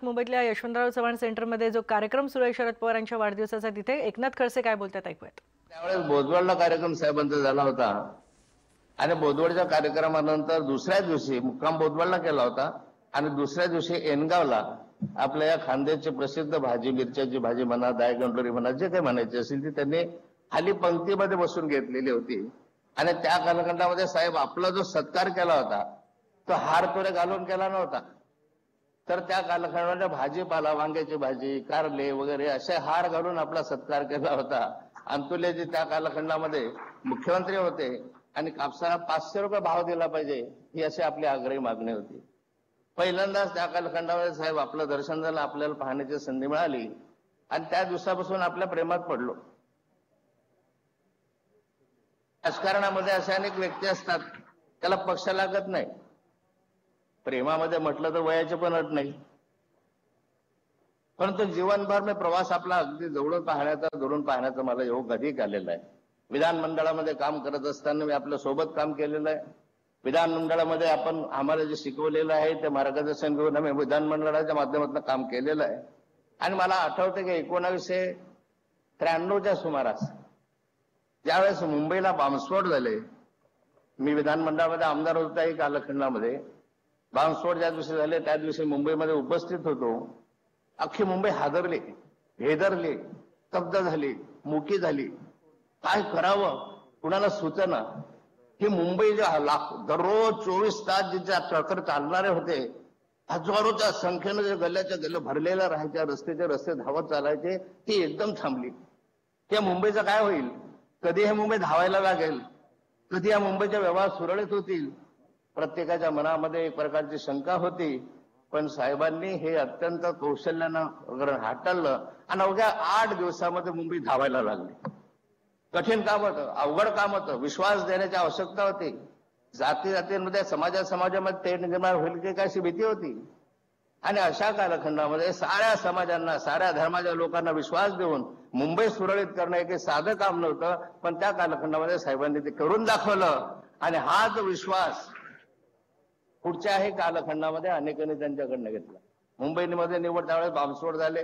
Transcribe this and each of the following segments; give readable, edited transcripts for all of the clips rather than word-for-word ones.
मुंबईतल्या यशवंतराव चव्हाण सेंटरमध्ये जो कार्यक्रम सुरू आहे शरद पवारांच्या वाढदिवसाचा, तिथे एकनाथ खडसे काय बोलतात ऐकूयात. त्यावेळेस बोदवडला कार्यक्रम साहेबांचा झाला होता आणि बोदवडच्या कार्यक्रमानंतर दुसऱ्या दिवशी मुक्काम बोदवडला केला होता आणि दुसऱ्या दिवशी एनगावला आपल्या या खांद्याची प्रसिद्ध भाजी, मिरच्याची भाजी म्हणा, दायगंडोरी म्हणा, जे काही म्हणायचे असेल ती त्यांनी खाली पंक्तीमध्ये बसून घेतलेली होती. आणि त्या कालखंडामध्ये साहेब आपला जो सत्कार केला होता तो हार तुरे घालून केला नव्हता, तर त्या कालखंडामध्ये भाजीपाला, वांग्याची भाजी, कारले वगैरे असे हार घालून आपला सत्कार केला होता. अंतुलेजी त्या कालखंडामध्ये मुख्यमंत्री होते आणि कापसाला 500 रुपये भाव दिला पाहिजे ही अशी आपली आग्रही मागणी होती. पहिल्यांदाच त्या कालखंडामध्ये साहेब आपलं दर्शन झालं, आपल्याला पाहण्याची संधी मिळाली आणि त्या दिवसापासून आपल्या प्रेमात पडलो. राजकारणामध्ये असे अनेक व्यक्ती असतात, त्याला पक्ष लागत नाही. प्रेमामध्ये म्हटलं तर वयाची पण अट नाही, परंतु जीवनभर मी प्रवास आपला अगदी जवळून पाहण्याचा, दुरून पाहण्याचा मला योग अधिक आलेला आहे. विधानमंडळामध्ये काम करत असताना मी आपल्या सोबत काम केलेलं आहे. विधानमंडळामध्ये आपण आम्हाला जे शिकवलेलं आहे ते मार्गदर्शन घेऊन आम्ही विधानमंडळाच्या माध्यमातून काम केलेलं आहे. आणि मला आठवतं की 1993च्या सुमारास ज्यावेळेस मुंबईला बॉम्बस्फोट झाले, मी विधानमंडळामध्ये आमदार होतो त्याही कालखंडामध्ये. बॉम्बस्फोट ज्या दिवशी झाले त्या दिवशी मुंबईमध्ये उपस्थित होतो. अख्खी मुंबई हादरली, भेदरली, स्तब्ध झाली, मुकी झाली. काय करावं कुणाला सुचना. ही मुंबई जे दररोज 24 तास जिथे ट्रकर चालणारे होते, हजारोच्या संख्येनं जे गल्ल्याच्या गल्ल्या भरलेल्या राहायच्या, रस्त्याचे रस्ते धावत चालायचे, ती एकदम थांबली. त्या मुंबईचं काय होईल? कधी हे मुंबई धावायला लागेल? कधी या मुंबईचे व्यवहार सुरळीत होतील? प्रत्येकाच्या मनामध्ये एक प्रकारची शंका होती. पण साहेबांनी हे अत्यंत कौशल्यानं हाताळलं आणि अवघ्या 8 दिवसामध्ये मुंबई धावायला लागली. कठीण काम होतं, अवघड काम होतं, विश्वास देण्याची आवश्यकता होती. जाती जातींमध्ये, समाजामध्ये ते निर्माण होईल की काय अशी भीती होती. आणि अशा कालखंडामध्ये साऱ्या समाजांना, साऱ्या धर्माच्या लोकांना विश्वास देऊन मुंबई सुरळीत करणं हे काही साधं काम नव्हतं, पण त्या कालखंडामध्ये साहेबांनी ते करून दाखवलं. आणि हाच विश्वास पुढच्याही कालखंडामध्ये अनेकांनी त्यांच्याकडनं घेतला. मुंबईमध्ये निवड त्यावेळेस बॉम्बस्फोट झाले,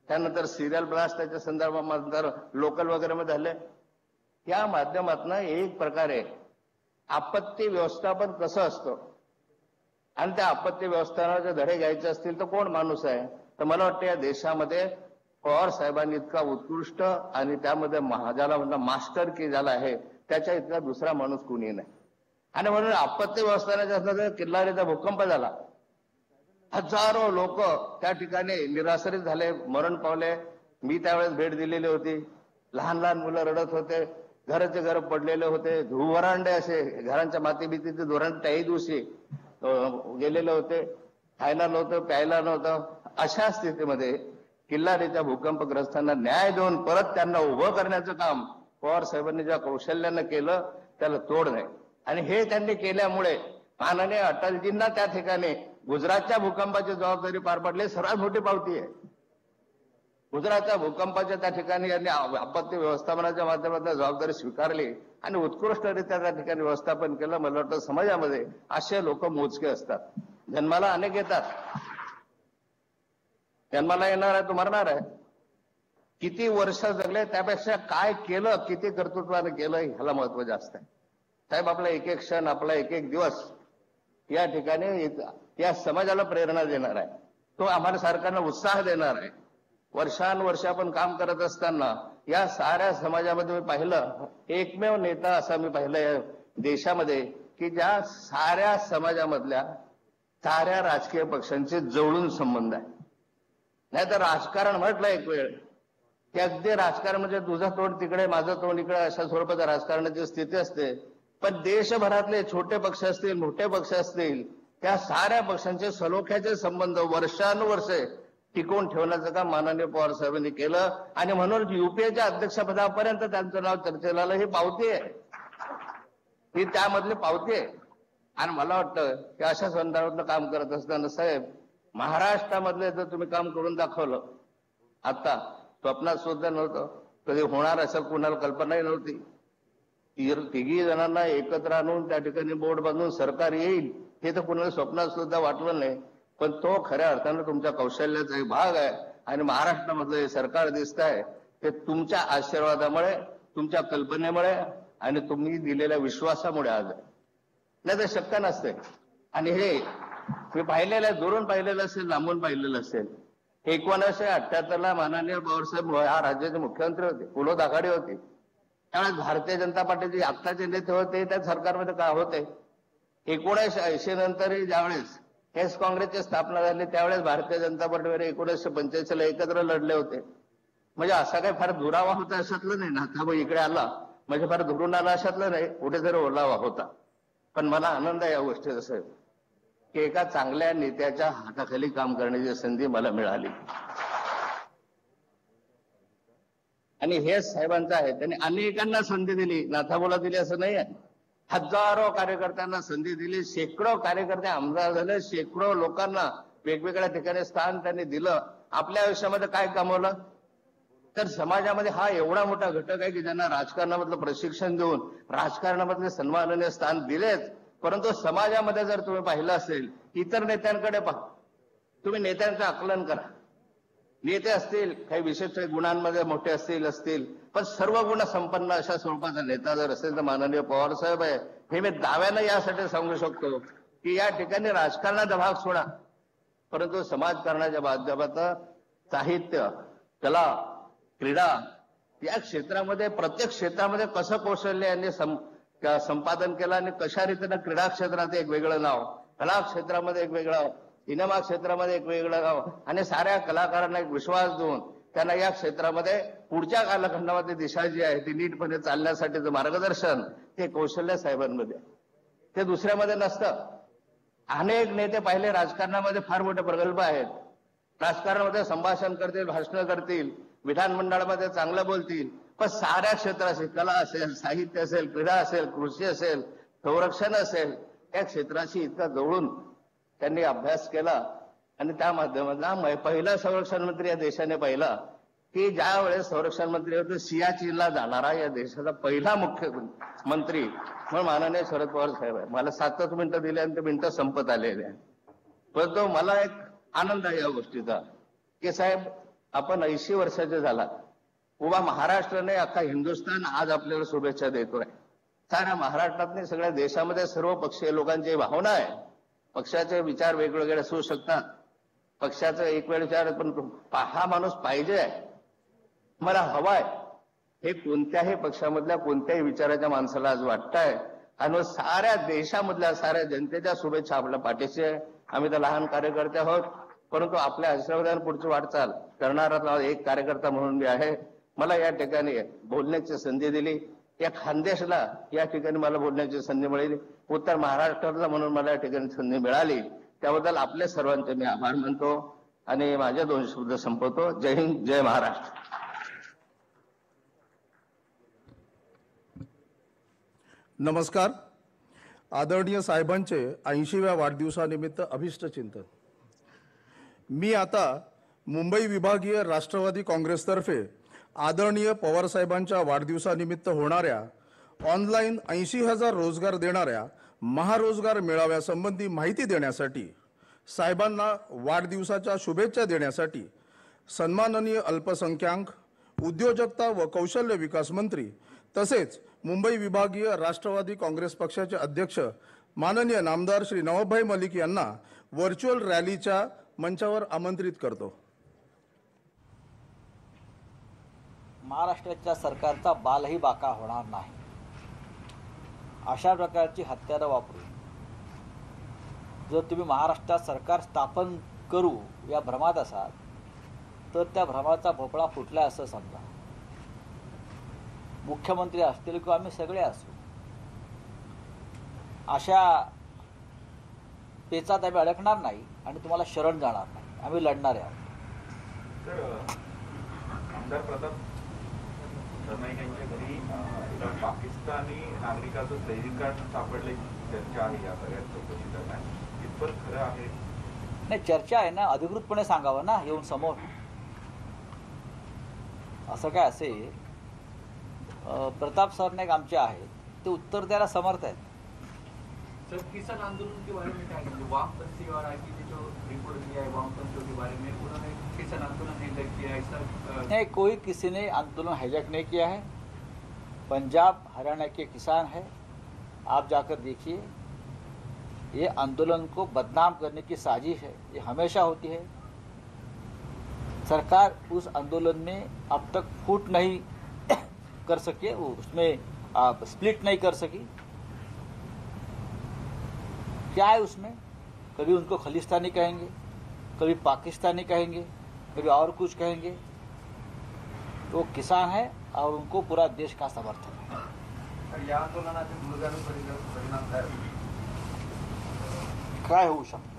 त्यानंतर सिरियल ब्लास्ट त्याच्या संदर्भात लोकल वगैरे मध्ये झाले. या माध्यमातून एक प्रकारे आपत्ती व्यवस्थापन कसं असतं आणि त्या आपत्ती व्यवस्थापनाचे धडे घ्यायचे असतील तर कोण माणूस आहे? तर मला वाटतं या देशामध्ये पवार साहेबांनी इतका उत्कृष्ट आणि त्यामध्ये ज्याला म्हणतात मास्टर की ज्याला आहे, त्याच्या इतका दुसरा माणूस कुणी नाही. आणि म्हणून आपत्ती व्यवस्थापनाच्या किल्लारीचा भूकंप झाला, हजारो लोक त्या ठिकाणी निराश्रित झाले, मरण पावले. मी त्यावेळेस भेट दिलेली होती. लहान लहान मुलं रडत होते, घराचे घर पडलेले होते, धुवरांडे असे घरांच्या माती भीतीचे धोरण त्याही दिवशी गेलेले होते. खायला नव्हतं, प्यायला नव्हतं. अशा स्थितीमध्ये किल्लारीच्या भूकंपग्रस्तांना न्याय देऊन परत त्यांना उभं करण्याचं काम पवार साहेबांनी ज्या कौशल्यानं केलं त्याला तोड नाही. आणि हे त्यांनी केल्यामुळे माननीय अटलजींना त्या ठिकाणी गुजरातच्या भूकंपाची जबाबदारी पार पडली. सर्वात मोठी पावती आहे. गुजरातच्या भूकंपाच्या त्या ठिकाणी यांनी आपत्ती व्यवस्थापनाच्या माध्यमातून जबाबदारी स्वीकारली आणि उत्कृष्टरित्या त्या ठिकाणी व्यवस्थापन केलं. मला वाटतं समाजामध्ये असे लोक मोजके असतात. जन्माला अनेक येतात, जन्माला येणार आहे तो मरणार आहे. किती वर्ष जगले त्यापेक्षा काय केलं, किती कर्तृत्वाने केलं ह्याला महत्व जास्त आहे. साहेब, आपला एक एक क्षण, आपला एक एक दिवस या ठिकाणी या समाजाला प्रेरणा देणार आहे. तो आम्हाला सरकारला उत्साह देणार आहे. वर्षानुवर्ष आपण काम करत असताना या साऱ्या समाजामध्ये मी पाहिलं, एकमेव नेता असा मी पाहिलं या देशामध्ये की ज्या साऱ्या समाजामधल्या साऱ्या राजकीय पक्षांचे जवळून संबंध आहे. नाहीतर राजकारण म्हटलं एक वेळ की अगदी राजकारण म्हणजे तुझं तोंड तिकडे, माझं तोंड इकडे, अशा स्वरूपाच्या राजकारणाची स्थिती असते. पण देशभरातले छोटे पक्ष असतील, मोठे पक्ष असतील, त्या साऱ्या पक्षांचे सलोख्याचे संबंध वर्षानुवर्षे टिकवून ठेवण्याचं काम माननीय पवार साहेबांनी केलं. आणि म्हणून युपीएच्या अध्यक्षपदापर्यंत त्यांचं नाव चर्चेला आलं. ही पावती आहे, ही त्यामधली पावती आहे. आणि मला वाटतं की अशा संदर्भातलं काम करत असताना साहेब, महाराष्ट्रामधले जर तुम्ही काम करून दाखवलं, आता स्वप्नात सुद्धा नव्हतं, कधी होणार असं कुणाला कल्पनाही नव्हती. तिघी जणांना एकत्र आणून त्या ठिकाणी बोर्ड बांधून सरकार येईल हे तर कुणाला स्वप्नात सुद्धा वाटलं नाही. पण तो खऱ्या अर्थानं तुमच्या कौशल्याचा एक भाग आहे आणि महाराष्ट्रामधलं हे सरकार दिसत आहे ते तुमच्या आशीर्वादामुळे, तुमच्या कल्पनेमुळे आणि तुम्ही दिलेल्या विश्वासामुळे आज आहे. नाही तर शक्य नसते. आणि हे मी पाहिलेलं आहे, दुरून पाहिलेलं असेल, लांबून पाहिलेलं असेल. 1978ला माननीय पवारसाहेब हा राज्याचे मुख्यमंत्री होते, विरोध आघाडी होती. त्यावेळेस भारतीय जनता पार्टीचे आत्ताचे नेते होते त्या सरकारमध्ये का होते. 1980 नंतरही ज्यावेळेस एस काँग्रेसची स्थापना झाली त्यावेळेस भारतीय जनता पार्टीवर 1985ला एकत्र लढले होते. म्हणजे असा काही फार दुरावा होता अशातलं नाही. नाथाभाई इकडे आला म्हणजे फार दुरून आला अशातलं नाही, कुठेतरी ओलावा होता. पण मला आनंद आहे या गोष्टीचा साहेब की एका चांगल्या नेत्याच्या हाताखाली काम करण्याची संधी मला मिळाली. आणि हे साहेबांचं आहे, त्यांनी अनेकांना संधी दिली, नाथाभाऊला दिली असं नाही आहे. हजारो कार्यकर्त्यांना संधी दिली, शेकडो कार्यकर्ते आमदार झाले, शेकडो लोकांना वेगवेगळ्या ठिकाणी स्थान त्यांनी दिलं. आपल्या आयुष्यामध्ये काय कमवलं तर समाजामध्ये हा एवढा मोठा घटक आहे की ज्यांना राजकारणामधलं प्रशिक्षण देऊन राजकारणामधले सन्माननीय स्थान दिलेच. परंतु समाजामध्ये जर तुम्ही पाहिलं असेल इतर नेत्यांकडे पहा, तुम्ही नेत्यांचं आकलन करा. नेते असतील काही विशिष्ट गुणांमध्ये मोठे असतील पण सर्व गुण संपन्न अशा स्वरूपाचा नेता जर असेल तर माननीय पवार साहेब आहे. हे मी दाव्यानं यासाठी सांगू शकतो की या ठिकाणी राजकारणाचा भाग सोडा, परंतु समाजकारणाच्या माध्यमातून साहित्य, कला, क्रीडा या क्षेत्रामध्ये प्रत्येक क्षेत्रामध्ये कसं कौशल्य यांनी संपादन केलं आणि कशा रीतीनं क्रीडा क्षेत्रात एक वेगळं नाव, कला क्षेत्रामध्ये एक वेगळं, सिनेमा क्षेत्रामध्ये एक वेगळं नाव आणि साऱ्या कलाकारांना एक विश्वास देऊन त्यांना या क्षेत्रामध्ये पुढच्या कालखंडामध्ये दिशा जी आहे ती नीटपणे चालण्यासाठीचं मार्गदर्शन ते कौशल्य साहेबांमध्ये, ते दुसऱ्यामध्ये नसतं. अनेक नेते पाहिले राजकारणामध्ये फार मोठे प्रगल्भ आहेत, राजकारणामध्ये संभाषण करतील, भाषण करतील, विधानमंडळामध्ये चांगलं बोलतील, पण साऱ्या क्षेत्राशी कला असेल, साहित्य असेल, क्रीडा असेल, कृषी असेल, संरक्षण असेल या क्षेत्राशी इतका जवळून त्यांनी अभ्यास केला. आणि त्या माध्यमातून पहिला संरक्षण मंत्री या देशाने पाहिला की ज्या वेळेस संरक्षण मंत्री होते सियाचीनला जाणारा या देशाचा पहिला मुख्यमंत्री म्हणून माननीय शरद पवार साहेब आहे. मला 7च मिनिटं दिले आणि ते मिनिटं संपत आलेले आहे. परंतु मला एक आनंद आहे या गोष्टीचा की साहेब आपण 80 वर्षाचे झालात. उभा महाराष्ट्राने अख्खा हिंदुस्थान आज आपल्याला शुभेच्छा देतोय. साऱ्या महाराष्ट्रात नाही सगळ्या देशामध्ये सर्व पक्षीय लोकांची भावना आहे. पक्षाचे विचार वेगवेगळे असू शकतात, पक्षाचा एक वेळ विचार, पण हा माणूस पाहिजे आहे, मला हवाय, हे कोणत्याही पक्षामधल्या कोणत्याही विचाराच्या माणसाला आज वाटतंय. आणि साऱ्या देशामधल्या साऱ्या जनतेच्या शुभेच्छा आपल्या पाठीशी आहे. आम्ही तर लहान कार्यकर्ते आहोत, परंतु आपल्या आशीर्वादाने पुढची वाटचाल करणारा एक कार्यकर्ता म्हणून मी आहे. मला या ठिकाणी बोलण्याची संधी दिली, या खानदेशला या ठिकाणी मला बोलण्याची संधी मिळाली, उत्तर महाराष्ट्राला म्हणून मला या ठिकाणी संधी मिळाली. त्याबद्दल आपल्या सर्वांचे मी आभार मानतो आणि माझे 2 शब्द संपवतो. जय हिंद, जय महाराष्ट्र. नमस्कार. आदरणीय साहेबांचे 80व्या वाढदिवसानिमित्त अभिष्ट चिंतन. मी आता मुंबई विभागीय राष्ट्रवादी काँग्रेसतर्फे आदरणीय पवारसाहेबांच्या वाढदिवसानिमित्त होणाऱ्या ऑनलाईन 80,000 रोजगार देणाऱ्या महारोजगार मेळाव्यासंबंधी माहिती देण्यासाठी, साहेबांना वाढदिवसाच्या शुभेच्छा देण्यासाठी सन्माननीय अल्पसंख्याक, उद्योजकता व कौशल्य विकास मंत्री तसेच मुंबई विभागीय राष्ट्रवादी काँग्रेस पक्षाचे अध्यक्ष माननीय नामदार श्री नवाबभाई मलिक यांना व्हर्च्युअल रॅलीच्या मंचावर आमंत्रित करतो. महाराष्ट्राच्या सरकारचा बालही बाका होणार नाही अशा प्रकारची हत्यारं वापरून जर तुम्ही महाराष्ट्रात सरकार स्थापन करू या भ्रमात असाल तर त्या भ्रमाचा भोपळा फुटला असं समजा. मुख्यमंत्री असतील किंवा आम्ही सगळे असू, अशा पेचात आम्ही अडकणार नाही आणि तुम्हाला शरण जाणार नाही. आम्ही लढणार आहोत. आमदार प्रताप सरनाईक यांच्या घरी पाकिस्तानी नागरिकाचं क्रेडिट कार्ड सापडल्याची चर्चा आहे या सगळ्या चौकशी दरम्यान. कितपत खरं आहे? नाही, चर्चा आहे ना, अधिकृतपणे सांगावं ना येऊन समोर. असं काय असेल, प्रताप सरनाईक आमचे आहेत, ते उत्तर द्यायला समर्थ आहेत. सर किसान आंदोलन के बारे में क्या कहेंगे? वाम परिवार आई थी जो रिपोर्ट दिया है वामपंथियों के बारे में, उन्होंने किसान आंदोलन हाईजैक किया है, ऐसा नहीं, कोई किसी ने आंदोलन हाईजैक नहीं किया है। पंजाब हरियाणा के किसान है, आप जाकर देखिए। ये आंदोलन को बदनाम करने की साजिश है, ये हमेशा होती है। सरकार उस आंदोलन में अब तक फूट नहीं कर सके, वो उसमें आप स्प्लिट नहीं कर सकी। क्या है उसमें? कभी उनको खलिस्तानी कहेंगे, कभी पाकिस्तानी कहेंगे, कभी और कुछ कहेंगे। तो किसान है और उनको पूरा देश का समर्थन है। तर या आंदोलनाचे दूरगामी परिणाम काय होतील? काय होऊ शकतं?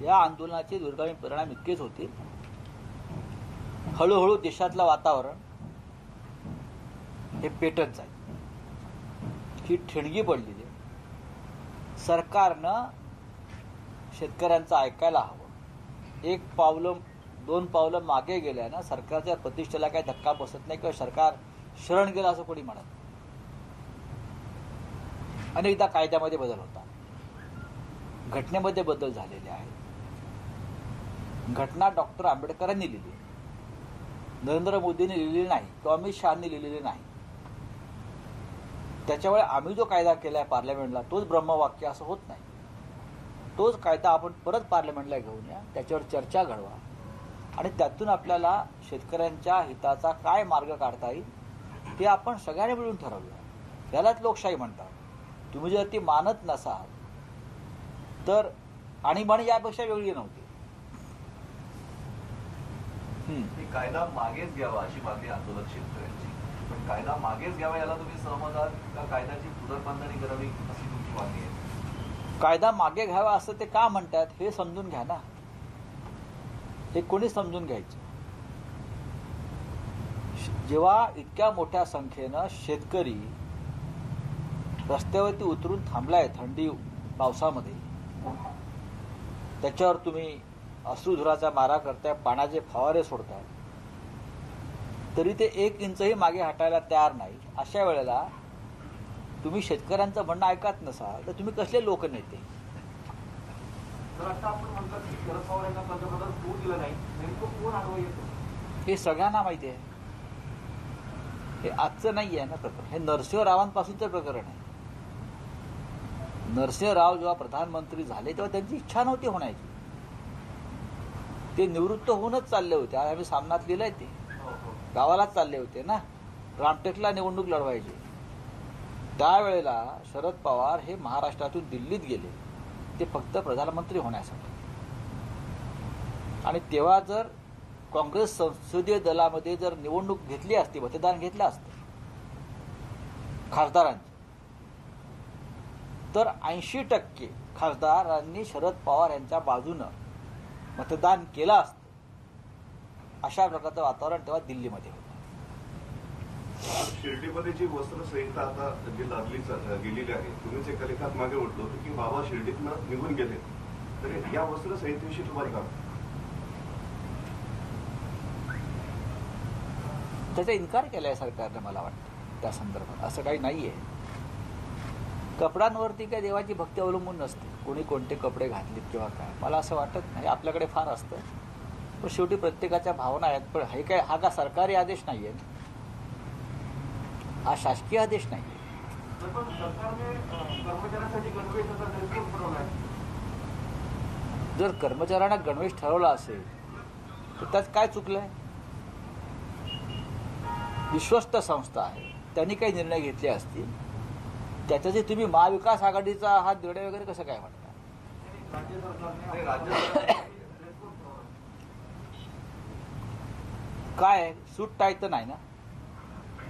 या आंदोलनाचे दूरगामी परिणाम इतकेच होतील, हळूहळू देशातलं वातावरण हे पेटत जाईल। ही ठिणगी पडलेली आहे। सरकारनं शेतकऱ्यांचं ऐकायला हवं। एक पावलं दोन पावलं मागे गेल्यानं सरकारच्या प्रतिष्ठेला काही धक्का बसत नाही किंवा सरकार शरण गेलं असं कोणी म्हणत नाही। अनेकदा कायद्यामध्ये बदल होता, घटनेमध्ये बदल झालेले आहेत। घटना डॉक्टर आंबेडकरांनी लिहिली, नरेंद्र मोदींनी लिहिलेली नाही किंवा अमित शहानी लिहिलेली नाही। त्याच्यामुळे आम्ही जो कायदा केलाय पार्लमेंटला तोच ब्रह्मवाक्य असं होत नाही। तोच कायदा आपण परत पार्लमेंटला घेऊन या, त्याच्यावर चर्चा घडवा आणि त्यातून आपल्याला शेतकऱ्यांच्या हिताचा काय मार्ग काढता येईल ते आपण सगळ्यांनी मिळून ठरवूया। यालाच लोकशाही म्हणतात। तुम्ही जर ती मानत नसाल तर आणीबाणी यापेक्षा वेगळी नव्हती। कायदा मागेच घ्यावा अशी मागणी आंदोलन शेतकऱ्यांची, पण कायदा मागेच घ्यावा याला तुम्ही सहमत आहात का? कायद्याची पुनर्बांधणी करावी अशी तुमची मागणी आहे? कायदा मागे घ्यावा असं ते का म्हणतात हे समजून घ्या ना। हे कोणी समजून घ्यायचं? जेव्हा इतक्या मोठ्या संख्येनं शेतकरी रस्त्यावरती उतरून थांबलाय थंडी पावसामध्ये, त्याच्यावर तुम्ही अश्रुधुराचा मारा करताय, पाण्याचे फवारे सोडताय, तरी ते 1 इंचही मागे हटायला तयार नाही। अशा वेळेला तुम्ही शेतकऱ्यांचं म्हणणं ऐकत नसाल तर तुम्ही कसले लोकनेते? तर आता आपण म्हणतात की शरद पवार यांना पंतप्रधान होऊ दिलं नाही, नेमकं कोण आडवं येतो? हे सगळ्यांना माहिती आहे। हे आजचं नाही आहे ना प्रकरण, हे नरसिंहरावांपासूनचं प्रकरण आहे। नरसिंहराव जेव्हा प्रधानमंत्री झाले तेव्हा त्यांची इच्छा नव्हती होण्याची, ते निवृत्त होऊनच चालले होते। आम्ही सामनात लिहिलंय, ते गावालाच चालले होते ना, रामटेकला निवडणूक लढवायची। त्यावेळेला शरद पवार हे महाराष्ट्रातून दिल्लीत गेले, ते फक्त प्रधानमंत्री होण्यासाठी। आणि तेव्हा जर काँग्रेस संसदीय दलामध्ये जर निवडणूक घेतली असती, मतदान घेतलं असतं खासदारांची, तर 80% खासदारांनी शरद पवार यांच्या बाजूनं मतदान केलं असतं। अशा प्रकारचं वातावरण तेव्हा दिल्लीमध्ये होतं। शिर्डीमध्ये जी वस्त्र संहिता आता जी लादली गेलेली आहे, तुम्हीच एका लेखात मागे म्हटलं होतं की बाबा शिर्डीतनं निघून गेले, तर या वस्त्र संहितेविषयी तुम्हाला काय? त्याचा इन्कार केलाय सरकारने मला वाटतं त्या संदर्भात। असं काही नाहीये। कपड्यांवरती काय देवाची भक्ती अवलंबून नसते, कोणी कोणते कपडे घातलेत किंवा काय, मला असं वाटत नाही। आपल्याकडे फार असतं, पण शेवटी प्रत्येकाच्या भावना आहेत। पण हे काय, हा का सरकारी आदेश नाहीये, हा शासकीय आदेश नाही। पण सरकारने कर्मचाऱ्यांसाठी गणवेशाचा ड्रेस कोड बनवला आहे। जर कर्मचाऱ्यांना गणवेश ठरवला असेल तर त्यात काय चुकलंय? विश्वस्त संस्था आहे, त्यांनी काही निर्णय घेतले असतील, त्याच्याचे तुम्ही महाविकास आघाडीचा हा निर्णय वगैरे कसं काय म्हणता? राज्य सरकारने काय सूट टाय तर नाही ना,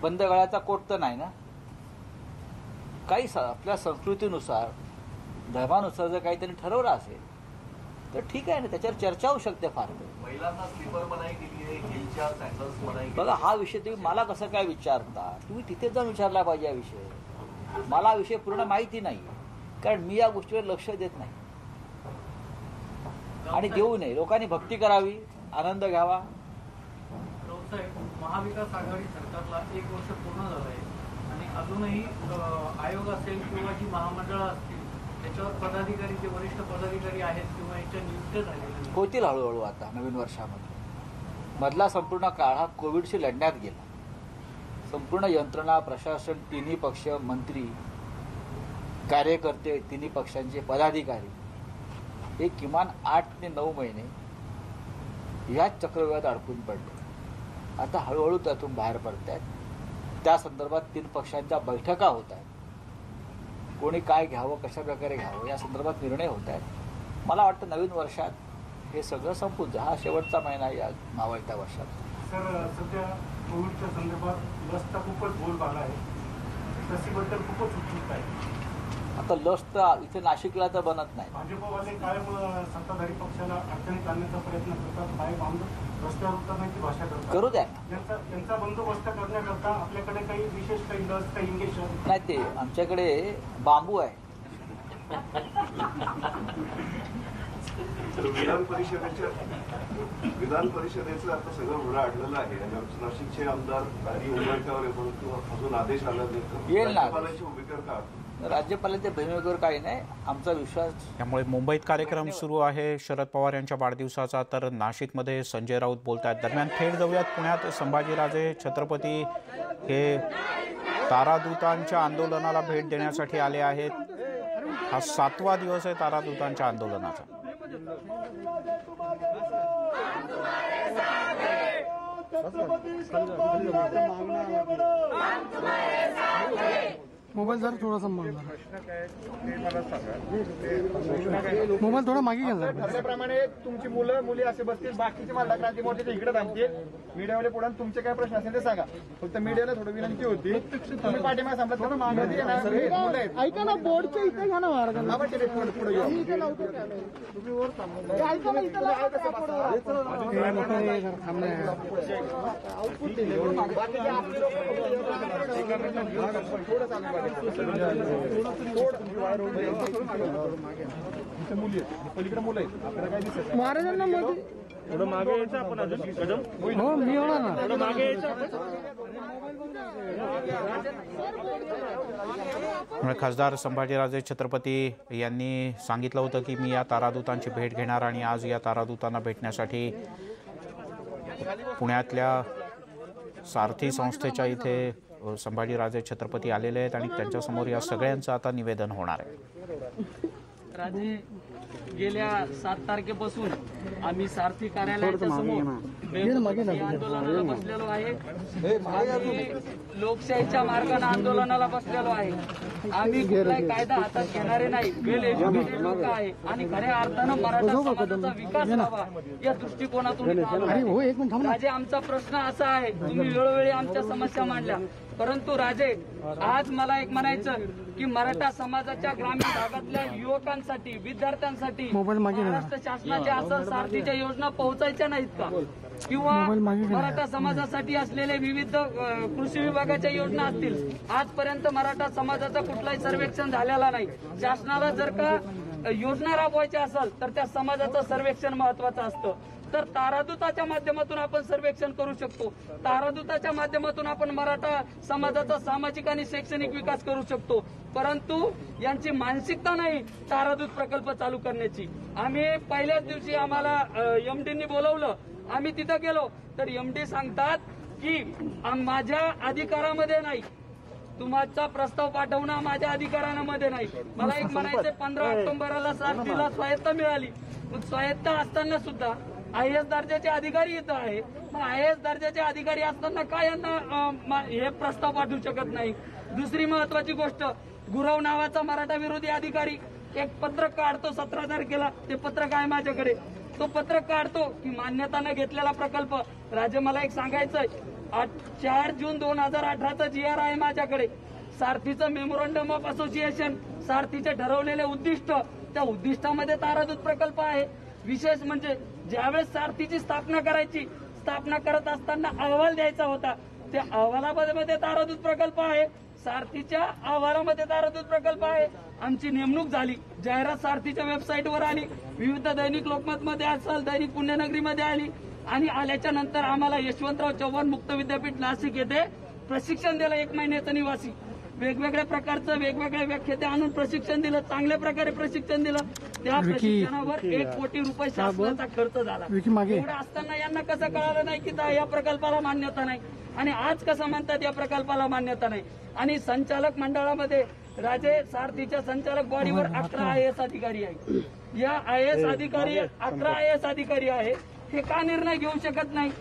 बंद गळ्याचा कोट तर नाही ना? काही आपल्या संस्कृतीनुसार धर्मानुसार जर काही त्यांनी ठरवलं असेल तर ठीक आहे ना, त्याच्यावर चर्चा होऊ शकते फार। महिलांना स्लीपर मनाई केली आहे, हिलच्या सँडल्स मनाई बघा, हा विषय तुम्ही मला कसं काय विचारता? तुम्ही तिथे जाऊन विचारला पाहिजे हा विषय। मला विषय पूर्ण माहिती नाही, कारण मी या गोष्टीवर लक्ष देत नाही आणि देऊ नये। लोकांनी भक्ती करावी, आनंद घ्यावा। महाविकास आघाडी सरकारला 1 वर्ष पूर्ण झालं आहे आणि अजूनही आयोग असेल किंवा जी महामंडळं असतील त्याच्यावर पदाधिकारी जे वरिष्ठ पदाधिकारी आहेत किंवा याच्या नियुक्त्या झालेल्या नाहीत. होतील हळूहळू आता नवीन वर्षामध्ये. मधला संपूर्ण काळ हा कोविडशी लढण्यात गेला. संपूर्ण यंत्रणा, प्रशासन, तिन्ही पक्ष, मंत्री, कार्यकर्ते, तिन्ही पक्षांचे पदाधिकारी हे किमान 8 ते 9 महिने ह्याच चक्रव्यूहात अडकून पडले. आता हळूहळू त्यातून बाहेर पडत आहेत. त्या संदर्भात 3 पक्षांच्या बैठका होत आहेत. कोणी काय घ्यावं, कशा प्रकारे घ्यावं या संदर्भात निर्णय होत आहेत. मला वाटतं नवीन वर्षात हे सगळं संपून जा. हा शेवटचा महिना या मावळत्या वर्षात. सर, सध्या कोविडच्या संदर्भात लसचा खूपच बोलबाला आहे. लसीबद्दल खूपच उत्सुकता आहे. आता लस तर इथे नाशिकला तर बनत नाही. भाजपवाले कायम सत्ताधारी पक्षाला अडचणीत आणण्याचा प्रयत्न करतात. बाहेर बांधून रस्त्यावर उतरण्याची भाषा करतात. करू द्या. त्यांचा बंदोबस्त करण्याकरता आपल्याकडे काही विशेष काही लस, काही इंजेक्शन नाही, ते आमच्याकडे बांबू आहे. विधान परिषदेचं आता सगळं घोडा अडलेलं आहे. नाशिकचे आमदार आणि उमेदवार परंतु अजून आदेश आला नाही. येईल ना. राज्यपालांची भूमिकेवर का? राज्यपालांच्या भूमिकेवर काही नाही. आमचा विश्वास. त्यामुळे मुंबईत कार्यक्रम सुरू आहे शरद पवार यांच्या वाढदिवसाचा, तर नाशिकमध्ये संजय राऊत बोलत आहेत. दरम्यान थेट जाऊयात पुण्यात. संभाजीराजे छत्रपती हे तारादूतांच्या आंदोलनाला भेट देण्यासाठी आले आहेत. हा 7वा दिवस आहे तारादूतांच्या आंदोलनाचा. मोबाईल जरा थोडासा मोबाईल थोडा मागे घ्या. त्याप्रमाणे तुमची मुलं मुली असे बसतील, बाकीचे मला क्रांती मोर्चाच्या इकडे थांबतील. मीडियावाले पुढे तुमचे काय प्रश्न असेल ते सांगा. फक्त मीडियाला थोडी विनंती होती, तुम्ही पाठीमागे थांबला. ऐका ना, बोर्डच्या इथे घ्या ना मार्ग. पुढे पलीकडे मुलं आहेत, आपल्याला काय दिसत महाराजांना मध्ये थोडं मागे यायचं आपण अजून कदम. हो, मी होणार ना. थोडं मागे यायचं. खासदार संभाजीराजे छत्रपती यांनी सांगितलं होतं की मी या तारादूतांची भेट घेणार आणि आज या तारादूतांना भेटण्यासाठी पुण्यातल्या सारथी संस्थेच्या इथे संभाजीराजे छत्रपती आलेले आहेत आणि त्यांच्यासमोर या सगळ्यांचं आता निवेदन होणार आहे. राजे, गेल्या 7 तारखेपासून आम्ही सारथी कार्यालयाच्या समोर आंदोलनाला बसलेलो आहे. आम्ही लोकशाहीच्या मार्गाने आंदोलनाला बसलेलो आहे. आम्ही कुठलाही कायदा हातात घेणारे नाही. वेल एज्युकेटेड लोक आहे आणि खऱ्या अर्थानं मराठा समाजाचा विकास व्हावा या दृष्टिकोनातून राजे, आमचा प्रश्न असा आहे, तुम्ही वेळोवेळी आमच्या समस्या मांडल्या, परंतु राजे आज मला एक म्हणायचं की मराठा समाजाच्या ग्रामीण भागातल्या युवकांसाठी, विद्यार्थ्यांसाठी महाराष्ट्र शासनाच्या असं सारथीच्या योजना पोहोचायच्या नाहीत का? किंवा मराठा समाजासाठी असलेले विविध कृषी विभागाच्या योजना असतील. आजपर्यंत मराठा समाजाचं कुठलाही सर्वेक्षण झालेला नाही. शासनाला जर का योजना राबवायच्या असेल तर त्या समाजाचं सर्वेक्षण महत्वाचं असतं. तर तारादूताच्या माध्यमातून आपण सर्वेक्षण करू शकतो. तारादूताच्या माध्यमातून आपण मराठा समाजाचा सामाजिक आणि शैक्षणिक विकास करू शकतो. परंतु यांची मानसिकता नाही तारादूत प्रकल्प चालू करण्याची. आम्ही पहिल्याच दिवशी आम्हाला एमडींनी बोलवलं. आम्ही तिथं गेलो तर एमडी सांगतात की माझ्या अधिकारामध्ये नाही, तुमचा प्रस्ताव पाठवणं माझ्या अधिकारांमध्ये नाही. मला एक म्हणायचं, 15 ऑक्टोबरला सारथीला स्वायत्ता मिळाली. मग स्वायत्ता असताना सुद्धा IAS दर्जाचे अधिकारी इथं आहे. मग IAS दर्जाचे अधिकारी असताना काय यांना हे प्रस्ताव पाठवू शकत नाही? दुसरी महत्वाची गोष्ट, गुरव नावाचा मराठा विरोधी अधिकारी एक पत्रक काढतो 17 तारखेला. ते पत्रक आहे माझ्याकडे. तो पत्रक काढतो की मान्यता न घेतलेला प्रकल्प. राजे, मला एक सांगायचंय, 4 जून 2018चा GR आहे माझ्याकडे. सारथीचं मेमोरंडम ऑफ असोसिएशन, सारथीचे ठरवलेले उद्दिष्ट, त्या उद्दिष्टामध्ये तारादूत प्रकल्प आहे. विशेष म्हणजे ज्यावेळेस सारथीची स्थापना करायची, स्थापना करत असताना अहवाल द्यायचा होता, त्या अहवालामध्ये तारादूत प्रकल्प आहे. सारथीच्या अहवालामध्ये तारादूत प्रकल्प आहे. आमची नेमणूक झाली, जाहिरात सारथीच्या वेबसाईटवर आली, विविध दैनिक लोकमतमध्ये असेल, दैनिक पुण्यनगरीमध्ये आली आणि आल्याच्या नंतर आम्हाला यशवंतराव चव्हाण मुक्त विद्यापीठ नाशिक येथे प्रशिक्षण दिलं 1 महिन्याचं निवासी. वेगवेगळ्या प्रकारचं वेगवेगळ्या व्याख्याते आणून प्रशिक्षण दिलं, चांगल्या प्रकारे प्रशिक्षण दिलं. त्या प्रशिक्षणावर 1 कोटी रुपये शासनाचा खर्च झाला. एवढं असताना यांना कसं कळालं नाही की या प्रकल्पाला मान्यता नाही, आणि आज कसं म्हणतात या प्रकल्पाला मान्यता नाही. आणि संचालक मंडळामध्ये राजे सारथीच्या संचालक बॉडीवर 11 IAS अधिकारी आहे. या IAS अधिकारी 11 IAS अधिकारी आहे, हे का निर्णय घेऊ शकत नाही?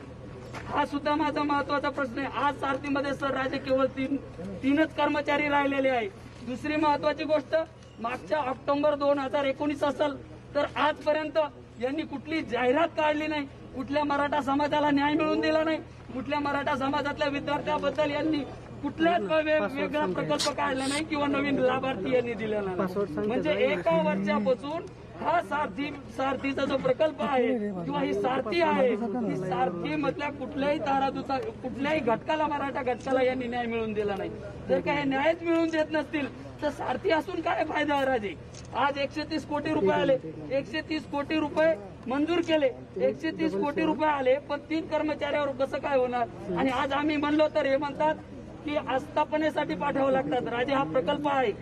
हा सुद्धा माझा महत्वाचा प्रश्न आहे. आज सारथीमध्ये सर राजे केवळ तीनच कर्मचारी राहिलेले आहे. दुसरी महत्वाची गोष्ट, मागच्या ऑक्टोबर 2019 असेल तर आजपर्यंत यांनी कुठली जाहिरात काढली नाही, कुठल्या मराठा समाजाला न्याय मिळवून दिला नाही, कुठल्या मराठा समाजातल्या विद्यार्थ्याबद्दल यांनी कुठल्याच वेगळा प्रकल्प काढला नाही किंवा नवीन लाभार्थी यांनी दिलेला नाही. म्हणजे एका वर्षापासून हा सारथीचा जो प्रकल्प आहे किंवा ही सारथी आहे, ही सारथी मधल्या कुठल्याही घटकाला, मराठा घटकाला यांनी न्याय मिळवून दिला नाही. जर का हे न्यायच मिळवून देत नसतील तर सारथी असून काय फायदा आहे राजे? आज 130 कोटी रुपये आले, 130 कोटी रुपये मंजूर केले, 130 कोटी रुपये आले, पण 3 कर्मचाऱ्यावर कसं काय होणार? आणि आज आम्ही म्हणलो तर हे म्हणतात की आस्थापनेसाठी पाठवावं लागतात. राजे हा प्रकल्प आहे,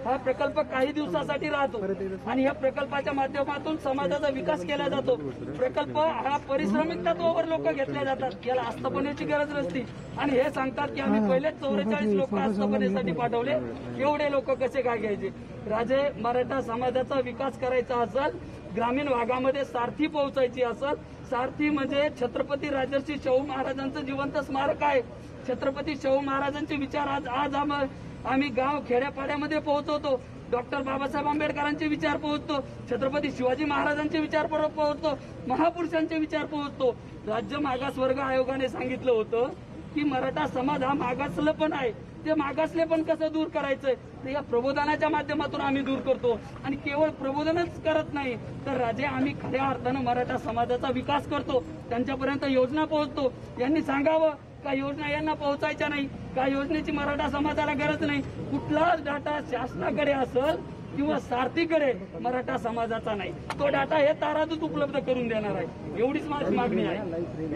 हा प्रकल्प काही दिवसासाठी राहतो आणि या प्रकल्पाच्या माध्यमातून समाजाचा विकास केला जातो. प्रकल्प हा पारिश्रमिक तत्वावर लोक घेतले जातात, याला आस्थापनेची गरज नसती. आणि हे सांगतात की आम्ही पहिलेच 44 लोक आस्थापनेसाठी पाठवले, एवढे लोक कसे काय घ्यायचे? राजे, मराठा समाजाचा विकास करायचा असेल, ग्रामीण भागामध्ये सारथी पोहोचायची असेल, सारथी म्हणजे छत्रपती राजर्षी शाहू महाराजांचं जिवंत स्मारक आहे. छत्रपती शाहू महाराजांचे विचार आज आम्ही गाव खेड्यापाड्यामध्ये पोहोचवतो. डॉक्टर बाबासाहेब आंबेडकरांचे विचार पोहोचतो, छत्रपती शिवाजी महाराजांचे विचार पोहोचतो, महापुरुषांचे विचार पोहोचतो. राज्य मागासवर्ग आयोगाने सांगितलं होतं की मराठा समाज हा मागासलं पण आहे, ते मागासले पण कसं दूर करायचंय, तर या प्रबोधनाच्या माध्यमातून आम्ही दूर करतो. आणि केवळ प्रबोधनच करत नाही तर राजे, आम्ही खऱ्या अर्थानं मराठा समाजाचा विकास करतो, त्यांच्यापर्यंत योजना पोहोचतो. यांनी सांगावं का योजना यांना पोहोचायच्या नाही, का योजनेची मराठा समाजाला गरज नाही. कुठलाच डाटा शासनाकडे असेल किंवा सारथीकडे मराठा समाजाचा नाही, तो डाटा हे तारादूत उपलब्ध करून देणार आहे, एवढीच माझी मागणी आहे.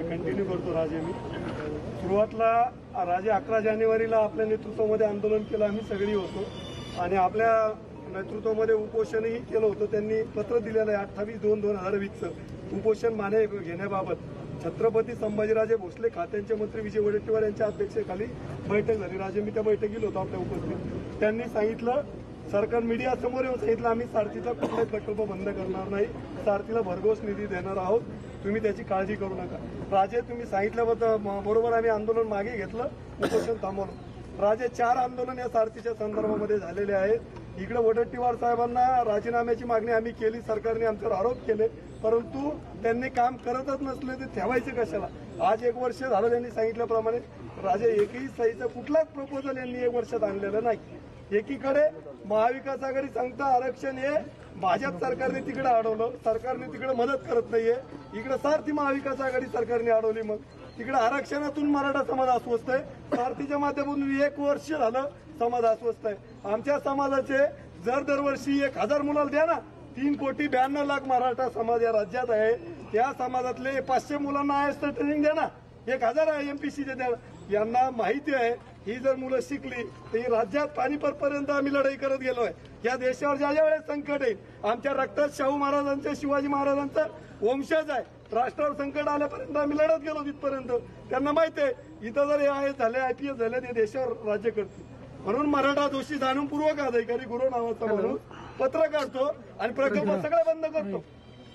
कंटिन्यू करतो राजे. मी सुरुवातला राजे 11 जानेवारीला आपल्या नेतृत्वामध्ये आंदोलन केलं, आम्ही सगळी होतो आणि आपल्या नेतृत्वामध्ये उपोषणही केलं होतं. त्यांनी पत्र दिलेलं आहे 28/2/2020 उपोषण माने घेण्याबाबत. छत्रपती संभाजीराजे भोसले खात्यांचे मंत्री विजय वडेट्टीवार यांच्या अध्यक्षतेखाली बैठक झाली. राजे, मी त्या बैठकीला होतो आपल्या उपस्थित. त्यांनी सांगितलं, सरकार मीडिया समोर येऊन सांगितलं, आम्ही सारथीचा कुठलाही प्रकल्प बंद करणार नाही, सारथीला भरघोस निधी देणार आहोत, तुम्ही त्याची काळजी करू नका. राजे, तुम्ही सांगितल्याबद्दल बरोबर आम्ही आंदोलन मागे घेतलं, उपोषण थांबवलं. राजे, 4 आंदोलन या सारथीच्या संदर्भामध्ये झालेले आहेत. इकडे वडेट्टीवार साहेबांना राजीनाम्याची मागणी आम्ही केली, सरकारने आमच्यावर आरोप केले, परंतु त्यांनी काम करतच नसले ते ठेवायचे कशाला? आज 1 वर्ष झालं त्यांनी सांगितल्याप्रमाणे. राजे, एकही सहीचं कुठलाच प्रपोजल यांनी 1 वर्षात आणलेलं नाही. एकीकडे महाविकास आघाडी सांगता आरक्षण हे भाजप सरकारने तिकडे अडवलं, सरकारने तिकडे मदत करत नाहीये. इकडे सारथी महाविकास आघाडी सरकारने अडवली, मग तिकडे आरक्षणातून मराठा समाज अस्वस्थ आहे, सारथीच्या माध्यमातून 1 वर्ष झालं समाज अस्वस्थ आहे. आमच्या समाजाचे जर दरवर्षी 1000 मुलाला द्या ना, 3,92,00,000 मराठा समाज या राज्यात आहे, त्या समाजातले 500 मुलांना आयएसचं ट्रेनिंग द्या ना, 1000 IMPCचे द्या. यांना माहिती आहे ही जर मुलं शिकली तर ही राज्यात पानिपतपर्यंत आम्ही लढाई करत गेलोय. या देशावर ज्या ज्या वेळेस संकट येईल, आमच्या रक्तात शाहू महाराजांचं, शिवाजी महाराजांचं वंशज आहे, राष्ट्रावर संकट आल्यापर्यंत आम्ही लढत गेलो तिथपर्यंत. त्यांना माहिती आहे इथं जर IAS झाले, IPS झाले, ते देशावर राज्य करतील. म्हणून मराठा दोषी जाणूनपूर्वक अधिकारी गुरु नावाचा म्हणून पत्र काढतो आणि प्रकल्प सगळं बंद करतो.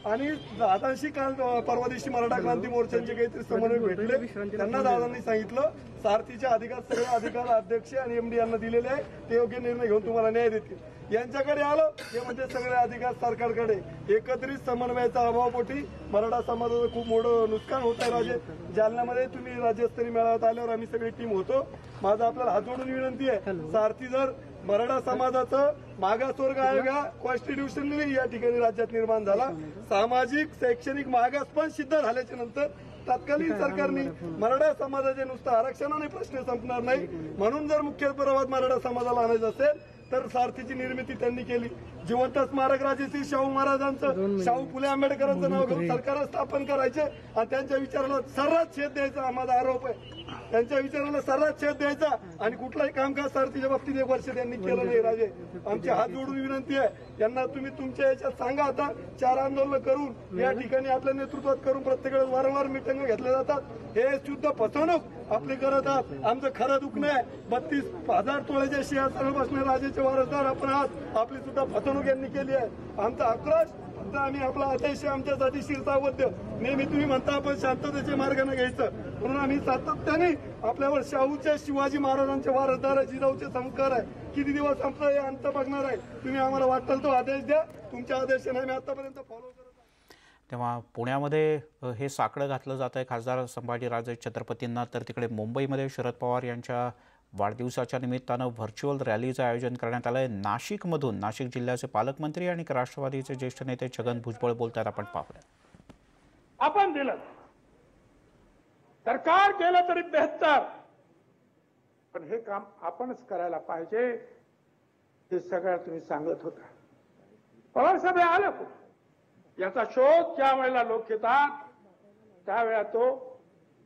आणि दादांशी काल परवा दिवशी मराठा क्रांती मोर्चांचे काहीतरी समन्वय भेटले, त्यांना दादांनी सांगितलं सारथीचे अधिकार सगळे अधिकार अध्यक्ष आणि MD यांना दिलेले आहे, ते योग्य निर्णय घेऊन तुम्हाला न्याय देतील. यांच्याकडे आलं हे म्हणजे सगळे अधिकार सरकारकडे. एकत्रित समन्वयाच्या अभावापोटी मराठा समाजाचं खूप मोठं नुकसान होत आहे. राजे, जालन्यामध्ये तुम्ही राज्यस्तरीय मेळाव्यात आल्यावर आम्ही सगळी टीम होतो. माझा आपल्याला हात जोडून विनंती आहे, सारथी जर मराठा समाजाचं मागासवर्ग आयोग कॉन्स्टिट्यूशनली या ठिकाणी राज्यात निर्माण झाला, सामाजिक शैक्षणिक मागास पण सिद्ध झाल्याच्या नंतर तत्कालीन सरकारने मराठा समाजाचे नुसतं आरक्षणाने प्रश्न संपणार नाही, म्हणून जर मुख्य प्रवाहात मराठा समाजाला आणायचं असेल तर सारथीची निर्मिती त्यांनी केली. जिवंत स्मारक राजश्री शाहू महाराजांचं, शाहू फुले आंबेडकरांचं नाव घेऊन सरकार स्थापन करायचे आणि त्यांच्या विचाराला सर्रास छेद द्यायचा हा माझा आरोप आहे. त्यांच्या विचाराला सर्रास छेद द्यायचा आणि कुठलाही कामकाज सारथीच्या बाबतीत 1 वर्ष त्यांनी केलं नाही. राजे, आमची हात जोडून विनंती आहे यांना, तुम्ही तुमच्या याच्यात सांगा. आता 4 आंदोलन करून या ठिकाणी आपल्या नेतृत्वात करून प्रत्येक वेळेस वारंवार मिटिंग घेतल्या जातात. हे शुद्ध फसवणूक आपले करत आहात. आमचं खरं दुखणं आहे. 32,000 तोळ्याच्या सिंहासनावर बसणारे राजाचे वारसदार आपण आहात. आपली सुद्धा फसवणूक यांनी केली आहे. आमचा आक्रोश आम्ही आपला अतिशय आमच्यासाठी शिरसावद्य. नेहमी तुम्ही म्हणता आपण शांततेच्या मार्गाने घ्यायचं, म्हणून आम्ही सातत्याने आपल्यावर शाहूच्या, शिवाजी महाराजांच्या वारसदार, जिजाऊचे संस्कार आहे. किती दिवस आमचा हे अंत बघणार आहे? तुम्ही आम्हाला वाटेल तो आदेश द्या. तुमच्या आदेशाने आम्ही आतापर्यंत फॉलो करत. तेव्हा पुण्यामध्ये हे साकडं घातलं जात आहे खासदार संभाजीराजे छत्रपतींना, तर तिकडे मुंबईमध्ये शरद पवार यांच्या वाढदिवसाच्या निमित्तानं व्हर्च्युअल रॅलीचं आयोजन करण्यात आलं आहे. नाशिकमधून नाशिक जिल्ह्याचे पालकमंत्री आणि राष्ट्रवादीचे ज्येष्ठ नेते छगन भुजबळ बोलतात. आपण पाहूया. आपण दिलं, सरकार केलं तरी बेहतर, पण हे काम आपणच करायला पाहिजे. हे सगळं तुम्ही सांगत होता. पवार साहेब आलं को याचा शोध ज्या वेळेला लोक घेतात त्यावेळेला तो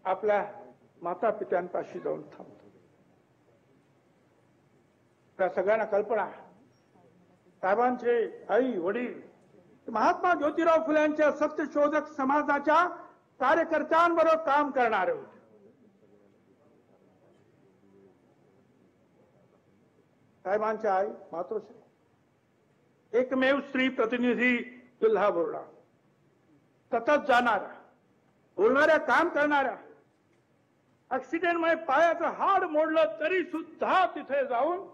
आपल्या माता पित्यांपाशी जाऊन थांबतो. त्या सगळ्यांना कल्पना, साहेबांचे आई वडील महात्मा ज्योतिराव फुल्यांच्या सत्यशोधक समाजाच्या कार्यकर्त्यांबरोबर काम करणारे होते. साहेबांच्या आई मातोश्री एकमेव स्त्री प्रतिनिधी जिल्हा बोर्डा, सतत जाणाऱ्या, बोलणाऱ्या, काम करणाऱ्या, ऍक्सिडेंटमुळे पायाचं हाड मोडलं तरी सुद्धा तिथे जाऊन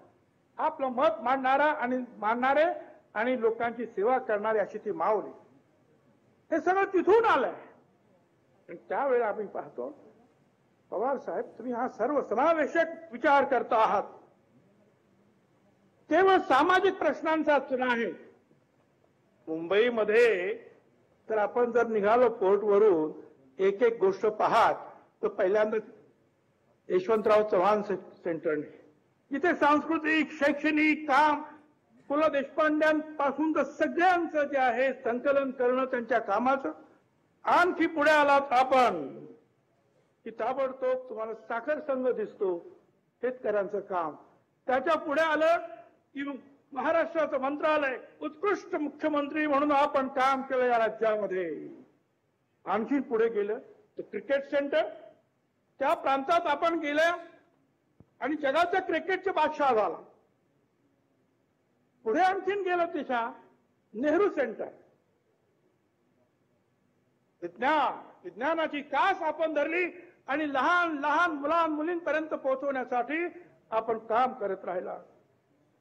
आपलं मत मांडणारे आणि लोकांची सेवा करणारी अशी ती माऊली. हे सगळं तिथून आलंय. त्यावेळेला आम्ही पाहतो, पवार साहेब तुम्ही हा सर्व समावेशक विचार करता आहात. केवळ सामाजिक प्रश्नांचाच नाही. मुंबईमध्ये तर आपण जर निघालो पोर्टवरून एक एक गोष्ट पाहत, तर पहिल्यांदा यशवंतराव चव्हाण सेंटरने जिथे सांस्कृतिक, शैक्षणिक काम पु ल देशपांड्यांपासून तर सगळ्यांचं जे आहे संकलन करणं त्यांच्या कामाचं. आणखी पुढे आलात आपण की ताबडतोब तुम्हाला साखर संघ दिसतो, शेतकऱ्यांचं काम. त्याच्या पुढे आलं की महाराष्ट्राचं मंत्रालय, उत्कृष्ट मुख्यमंत्री म्हणून आपण काम केलं या राज्यामध्ये. आणखी पुढे गेलं तर क्रिकेट सेंटर, त्या प्रांतात आपण गेल्या आणि जगाचा क्रिकेटचे बादशाह झाला. पुढे आणखीन गेलं तिच्या नेहरू सेंटर, विज्ञानाची कास आपण धरली आणि लहान लहान मुलींपर्यंत पोहोचवण्यासाठी आपण काम करत राहिला.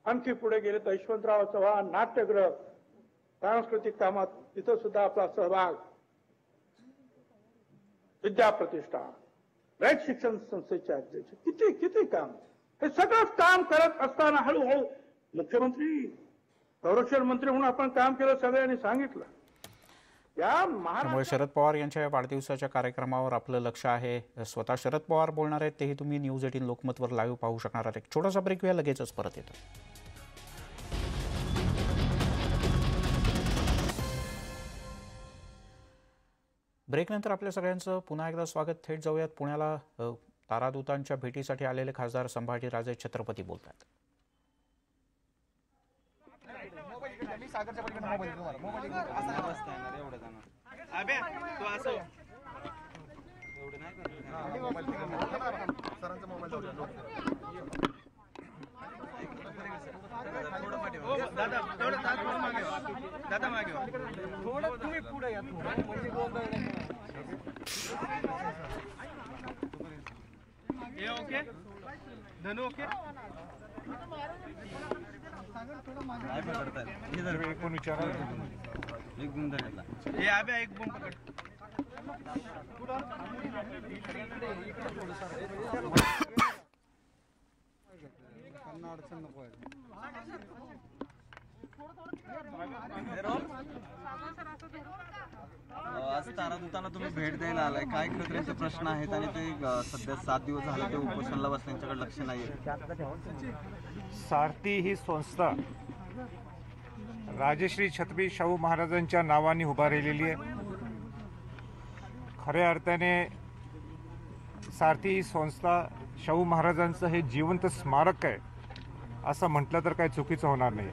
आणखी पुढे गेले तर यशवंतराव चव्हाण नाट्यगृह, सांस्कृतिक कामात तिथं सुद्धा आपला सहभाग. विद्या प्रतिष्ठा, रयत शिक्षण संस्थेचे अध्यक्ष, किती किती काम. हे सगळंच काम करत असताना हळूहळू मुख्यमंत्री, संरक्षण मंत्री म्हणून आपण काम केलं, सगळ्यांनी सांगितलं. त्यामुळे शरद पवार यांच्या या वाढदिवसाच्या कार्यक्रमावर आपलं लक्ष आहे. स्वतः शरद पवार बोलणार आहेत, तेही तुम्ही न्यूज 18 लोकमतवर लाईव्ह पाहू शकणार आहात. एक छोटासा ब्रेक घ्या, लगेचच परत येतो. ब्रेकनंतर आपल्या सगळ्यांचं पुन्हा एकदा स्वागत. थेट जाऊयात पुण्याला. तारादूतांच्या भेटीसाठी आलेले खासदार संभाजीराजे छत्रपती बोलतात. दादा मागे थोडं तुम्ही पुढे या, म्हणजे ओके धनु ओके कोण विचारा एक गुण झाला हे आबे एक गुण पकड. अडचण नको आहे. आज तारादूतांना तुम्ही भेट द्यायला आलाय, काय खरं त्यांचे प्रश्न आहेत आणि ते सध्या 7 दिवस झाले ते उपोषणाला बसण्याच्याकडे लक्ष नाहीये. सारथी ही संस्था राजश्री छत्रपती शाहू महाराजांच्या नावाने उभारलेली आहे. खऱ्या अर्थाने सारथी ही संस्था शाहू महाराजांचं हे जिवंत स्मारक आहे असं म्हटलं तर काही चुकीचं होणार नाही.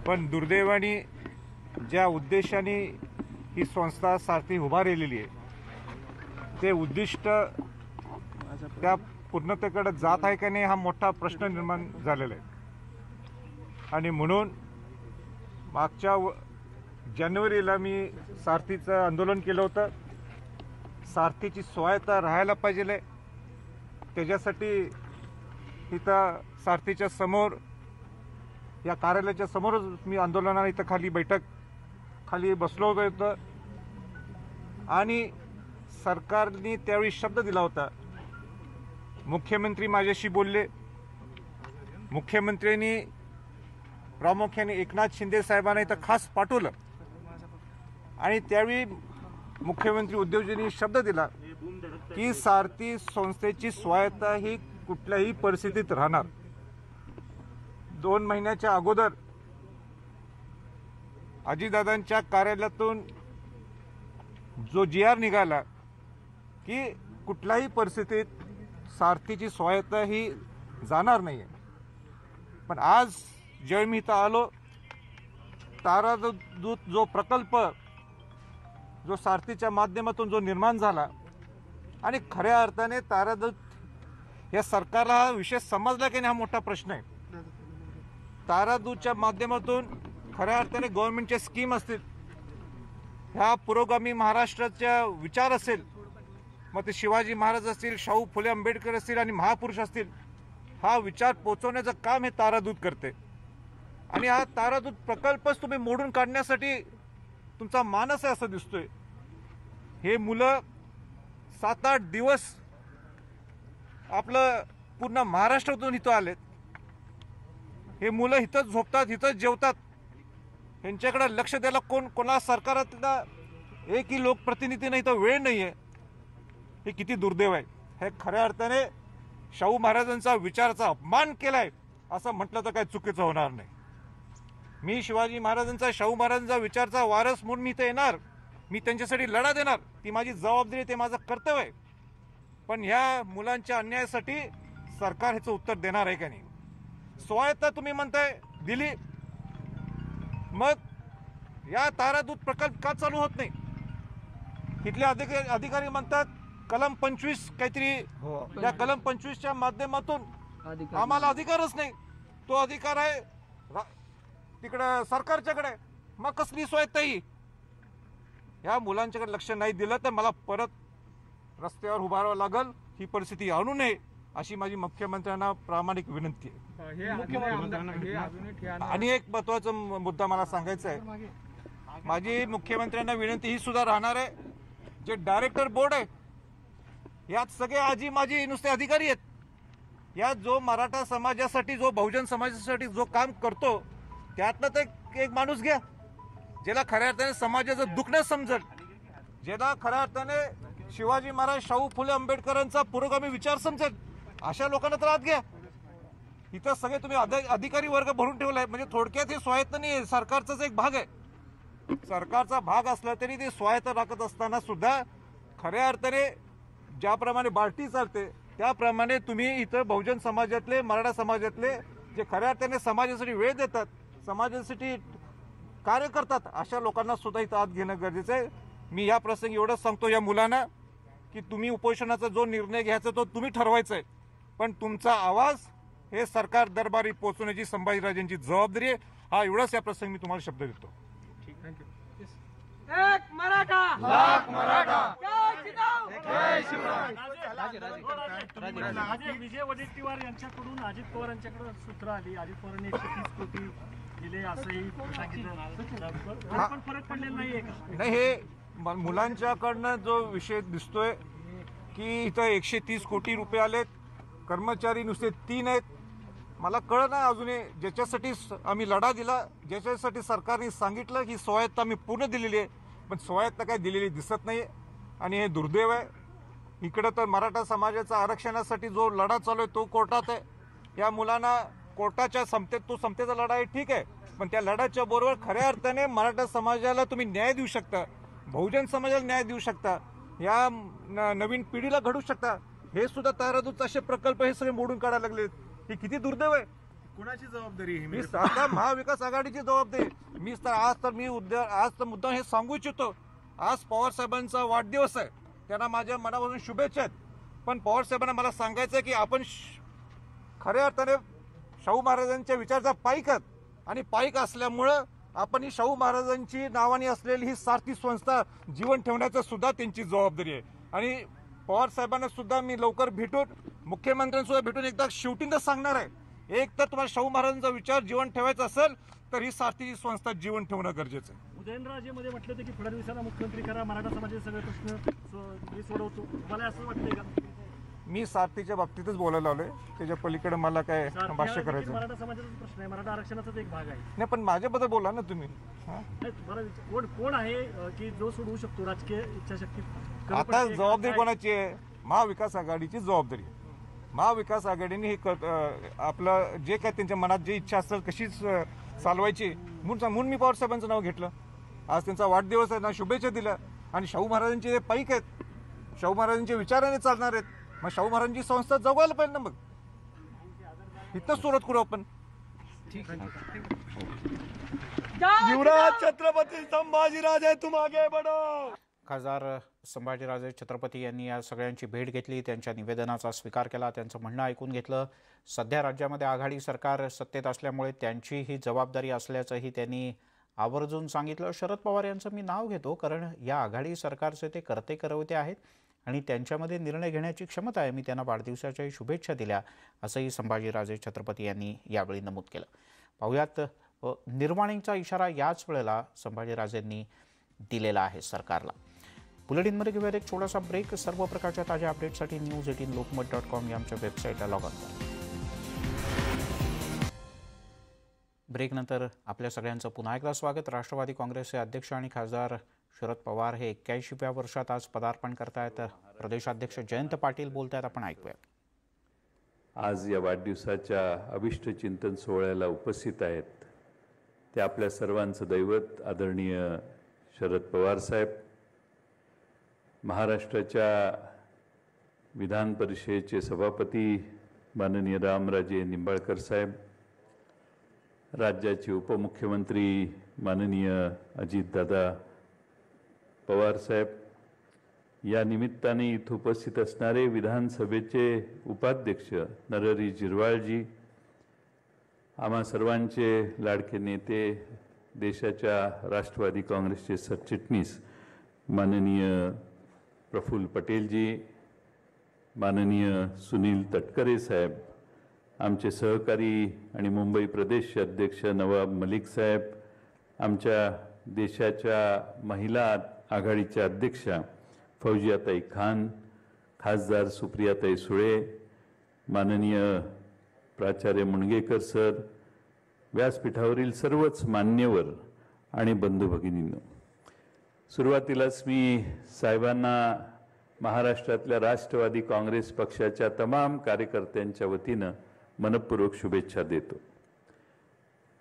पण दुर्दैवाने ज्या उद्देशाने ही संस्था सारथी उभारलेली आहे ते उद्दिष्ट त्या पूर्णतेकडे जात आहे का नाही हा मोठा प्रश्न निर्माण झालेला आहे. आणि म्हणून मागच्या जानेवारीला मी सारथीचं आंदोलन केलं होतं. सारथीची स्वायत्ता राहायला पाहिजे, त्याच्यासाठी इथं सारथीच्या समोर या कार्यालयाच्या समोरच मी आंदोलनाला इथं खाली बसलो होतो. आणि सरकारने त्यावेळी शब्द दिला होता. मुख्यमंत्री माझ्याशी बोलले. मुख्यमंत्र्यांनी प्रामुख्याने एकनाथ शिंदे साहेबांना इथं खास पाठवलं आणि त्यावेळी मुख्यमंत्री उद्धवजींनी शब्द दिला की सारथी संस्थेची स्वायत्ता ही कुठल्याही परिस्थितीत राहणार. 2 महिन्याच्या अगोदर अजितदादांच्या कार्यालयातून जो GR निघाला की कुठल्याही परिस्थितीत सारथीची स्वायत्ता ही जाणार नाही. पण आज जेव्हा मी इथं आलो, तारादूत जो प्रकल्प जो सारथीच्या माध्यमातून जो निर्माण झाला आणि खऱ्या अर्थाने तारादूत या सरकारला हा विषय समजला की नाही हा मोठा प्रश्न आहे. तारादूतच्या माध्यमातून खऱ्या अर्थाने गव्हर्नमेंटच्या स्कीम असतील, ह्या पुरोगामी महाराष्ट्राचा विचार असेल, मग ते शिवाजी महाराज असतील, शाहू फुले आंबेडकर असतील आणि महापुरुष असतील, हा विचार पोचवण्याचं काम हे तारादूत करते. आणि हा तारादूत प्रकल्पच तुम्ही मोडून काढण्यासाठी तुमचा मानस आहे असं दिसतोय. हे मुलं 7-8 दिवस आपलं पूर्ण महाराष्ट्रातून इथं आलेत. हे मुलं इथंच झोपतात, इथंच जेवतात. यांच्याकडे लक्ष द्यायला कोणा सरकारातला एकही लोकप्रतिनिधींना इथं वेळ नाही आहे. हे किती दुर्दैव आहे. हे खऱ्या अर्थाने शाहू महाराजांचा विचाराचा अपमान केलाय असं म्हटलं तर काही चुकीचं होणार नाही. मी शिवाजी महाराजांचा, शाहू महाराजांचा विचारचा वारस म्हणून मी इथे येणार, मी त्यांच्यासाठी लढा देणार, ती माझी जबाबदारी, ते माझं कर्तव्य आहे. पण ह्या मुलांच्या अन्यायासाठी सरकार ह्याचं उत्तर देणार आहे का नाही. स्वायत्ता तुम्ही म्हणताय दिली, मग या तारादूत प्रकल्प का चालू होत नाही. इथले अधिकारी म्हणतात कलम 25 काहीतरी, त्या कलम 25च्या माध्यमातून आम्हाला अधिकारच नाही. तो अधिकार आहे तिकडं सरकारच्याकडे. मग कसली स्वायत्ता ही. ह्या मुलांच्याकडे लक्ष नाही दिलं तर मला परत रस्त्यावर उभारावं लागल. ही परिस्थिती आणू नये अशी माझी मुख्यमंत्र्यांना प्रामाणिक विनंती आहे. आणि एक महत्वाचा मुद्दा मला सांगायचा आहे. माझी मुख्यमंत्र्यांना विनंती ही सुद्धा राहणार आहे, जे डायरेक्टर बोर्ड आहे यात सगळे आजी माझी नुसते अधिकारी आहेत. यात जो मराठा समाजासाठी, जो बहुजन समाजासाठी जो काम करतो त्यातनं तर एक माणूस घ्या ज्याला खऱ्या अर्थाने समाजाचं दुखणं समजेल, ज्याला खऱ्या अर्थाने शिवाजी महाराज, शाहू फुले आंबेडकरांचा पुरोगामी विचार समजेल, अशा लोकांना तर आत घ्या. इथं सगळे तुम्ही अधिकारी वर्ग भरून ठेवलाय. म्हणजे थोडक्यात हे स्वायत्त नाही, सरकारचाच एक भाग आहे. सरकारचा भाग असला तरी ते स्वायत्त राखत असताना सुद्धा खऱ्या अर्थाने ज्याप्रमाणे बार्टी चालते त्याप्रमाणे तुम्ही इथं बहुजन समाजातले, मराठा समाजातले जे खऱ्या अर्थाने समाजासाठी वेळ देतात, समाजासाठी कार्य करतात, अशा लोकांना सुद्धा इथं आत घेणं गरजेचं आहे. मी या प्रसंगी एवढंच सांगतो या मुलांना की तुम्ही उपोषणाचा जो निर्णय घ्यायचा तो तुम्ही ठरवायचा आहे, पण तुमचा आवाज हे सरकार दरबारी पोहोचवण्याची संभाजीराजांची जबाबदारी आहे. हा एवढाच या प्रसंगी मी तुम्हाला शब्द देतो. एक मराठा, लाख मराठा, जय जिजाऊ, जय शिवराय. विजय वडेट्टीवार यांच्याकडून अजित पवार यांच्याकडे सूत्र आली. अजित पवारांनी 130 कोटी दिले असंही सांगितलं, पण फरक पडलेला नाहीये का? नाही, हे मुलांच्याकडनं जो विषय दिसतोय की इथं 130 कोटी रुपये आलेत, कर्मचारी नुसते 3 आहेत. मला कळलं नाही अजूनही. ज्याच्यासाठी आम्ही लढा दिला, ज्याच्यासाठी सरकारने सांगितलं की स्वायत्ता आम्ही पूर्ण दिलेली आहे, पण स्वायत्ता काय दिलेली दिसत नाही. आणि हे दुर्दैव आहे. इकडं तर मराठा समाजाचा आरक्षणासाठी जो लढा चालू आहे तो कोर्टात आहे. या मुलांना कोर्टाच्या समतेचा लढा आहे, ठीक आहे, पण त्या लढ्याच्या बरोबर खऱ्या अर्थाने मराठा समाजाला तुम्ही न्याय देऊ शकता, बहुजन समाजाला न्याय देऊ शकता, या नवीन पिढीला घडू शकता. हे सुद्धा तारादूत असे प्रकल्प हे सगळे मोडून काढायला लागले. हे किती दुर्दैव आहे. कुणाची जबाबदारी आहे? मी आता महाविकास आघाडीची जबाबदारी. आज तर मुद्दा हे सांगू इच्छितो. आज पवार साहेबांचा वाढदिवस आहे, त्यांना माझ्या मनापासून शुभेच्छा आहेत. पण पवार साहेबांना मला सांगायचं आहे की आपण खऱ्या अर्थाने शाहू महाराजांच्या विचाराचा पाईक आहात, आणि पाईक असल्यामुळं आपण ही शाहू महाराजांची नावाने असलेली ही सारथी संस्था जीवन ठेवण्याचं सुद्धा त्यांची जबाबदारी आहे. आणि पवार साहेबांना सुद्धा मी लवकर भेटून, मुख्यमंत्र्यांसुद्धा भेटून एकदा शेवटींदा सांगणार आहे, एक तर तुम्हाला शाहू महाराजांचा विचार जीवन ठेवायचा असेल तर ही सारथी संस्था जीवन ठेवणं गरजेचं आहे. उदयनराजेमध्ये म्हटलं होतं की फडणवीसांना मुख्यमंत्री करा, मराठा समाजाचे सगळे प्रश्न मी सोडवतो. मला असं वाटतंय का? मी सारथीच्या बाबतीतच बोलायला लावलोय, त्याच्या पलीकडे मला काय भाष्य करायचं. मराठा समाजाचा प्रश्न आहे, मराठा आरक्षणाचाच एक भाग आहे. नाही, पण माझ्याबद्दल बोला ना तुम्ही. कोण आहे की जो सोडवू शकतो? राजकीय इच्छाशक्ती आता जबाबदारी कोणाची आहे? महाविकास आघाडीची जबाबदारी. महाविकास आघाडीने हे आपलं जे काय त्यांच्या मनात जे इच्छा असेल कशीच चालवायची म्हणून मी पवार साहेबांचं नाव घेतलं. आज त्यांचा वाढदिवस आहे ना, शुभेच्छा दिल्या. आणि शाहू महाराजांचे पाईक आहेत, शाहू महाराजांच्या विचाराने चालणार आहेत. मग शाहू महाराजांची संस्था जगवायला पाहिजे ना. मग इथं सुरुवात करू आपण. युवराज छत्रपती संभाजीराजे तुम आगे बढ़ो. खासदार संभाजीराजे छत्रपती यांनी या सगळ्यांची भेट घेतली, त्यांच्या निवेदनाचा स्वीकार केला, त्यांचं म्हणणं ऐकून घेतलं. सध्या राज्यामध्ये आघाडी सरकार सत्तेत असल्यामुळे त्यांची ही जबाबदारी असल्याचंही त्यांनी आवर्जून सांगितलं. शरद पवार यांचं मी नाव घेतो कारण या आघाडी सरकारचे ते करते करवते आहेत आणि त्यांच्यामध्ये निर्णय घेण्याची क्षमता आहे. मी त्यांना वाढदिवसाच्याही शुभेच्छा दिल्या असंही संभाजीराजे छत्रपती यांनी यावेळी नमूद केलं. पाहुयात निर्वाणीचा इशारा याच वेळेला संभाजीराजेंनी दिलेला आहे सरकारला. बुलेटिनमध्ये घेऊयात एक छोटासा ब्रेक. सर्व प्रकारच्या ताज्या अपडेटसाठी news18lokmat.com या आमच्या वेबसाईटला लॉग ऑन करा. ब्रेकनंतर आपल्या सगळ्यांचं पुन्हा एकदा स्वागत. राष्ट्रवादी काँग्रेसचे अध्यक्ष आणि खासदार शरद पवार हे 81व्या वर्षात आज पदार्पण करतायत. प्रदेशाध्यक्ष जयंत पाटील बोलतायत, आपण ऐकूयात. आज या वाढदिवसाच्या अभिष्ट चिंतन सोहळ्याला उपस्थित आहेत ते आपल्या सर्वांचं दैवत आदरणीय शरद पवार साहेब, महाराष्ट्राच्या विधान परिषदेचे सभापती माननीय रामराजे निंबाळकर साहेब, राज्याचे उपमुख्यमंत्री माननीय अजितदादा पवार साहेब, या निमित्ताने इथं उपस्थित असणारे विधानसभेचे उपाध्यक्ष नरहरी झिरवाळजी, आम्हा सर्वांचे लाडके नेते, देशाच्या राष्ट्रवादी काँग्रेसचे सरचिटणीस माननीय प्रफुल्ल पटेलजी, माननीय सुनील तटकरे साहेब, आमचे सहकारी आणि मुंबई प्रदेश अध्यक्ष नवाब मलिक साहेब, आमच्या देशाच्या महिला आघाडीच्या अध्यक्षा फौजियाताई खान, खासदार सुप्रियाताई सुळे, माननीय प्राचार्य मुणगेकर सर, व्यासपीठावरील सर्वच मान्यवर आणि बंधू भगिनींनो, सुरुवातीलाच मी साहेबांना महाराष्ट्रातल्या राष्ट्रवादी काँग्रेस पक्षाच्या तमाम कार्यकर्त्यांच्या वतीनं मनपूर्वक शुभेच्छा देतो.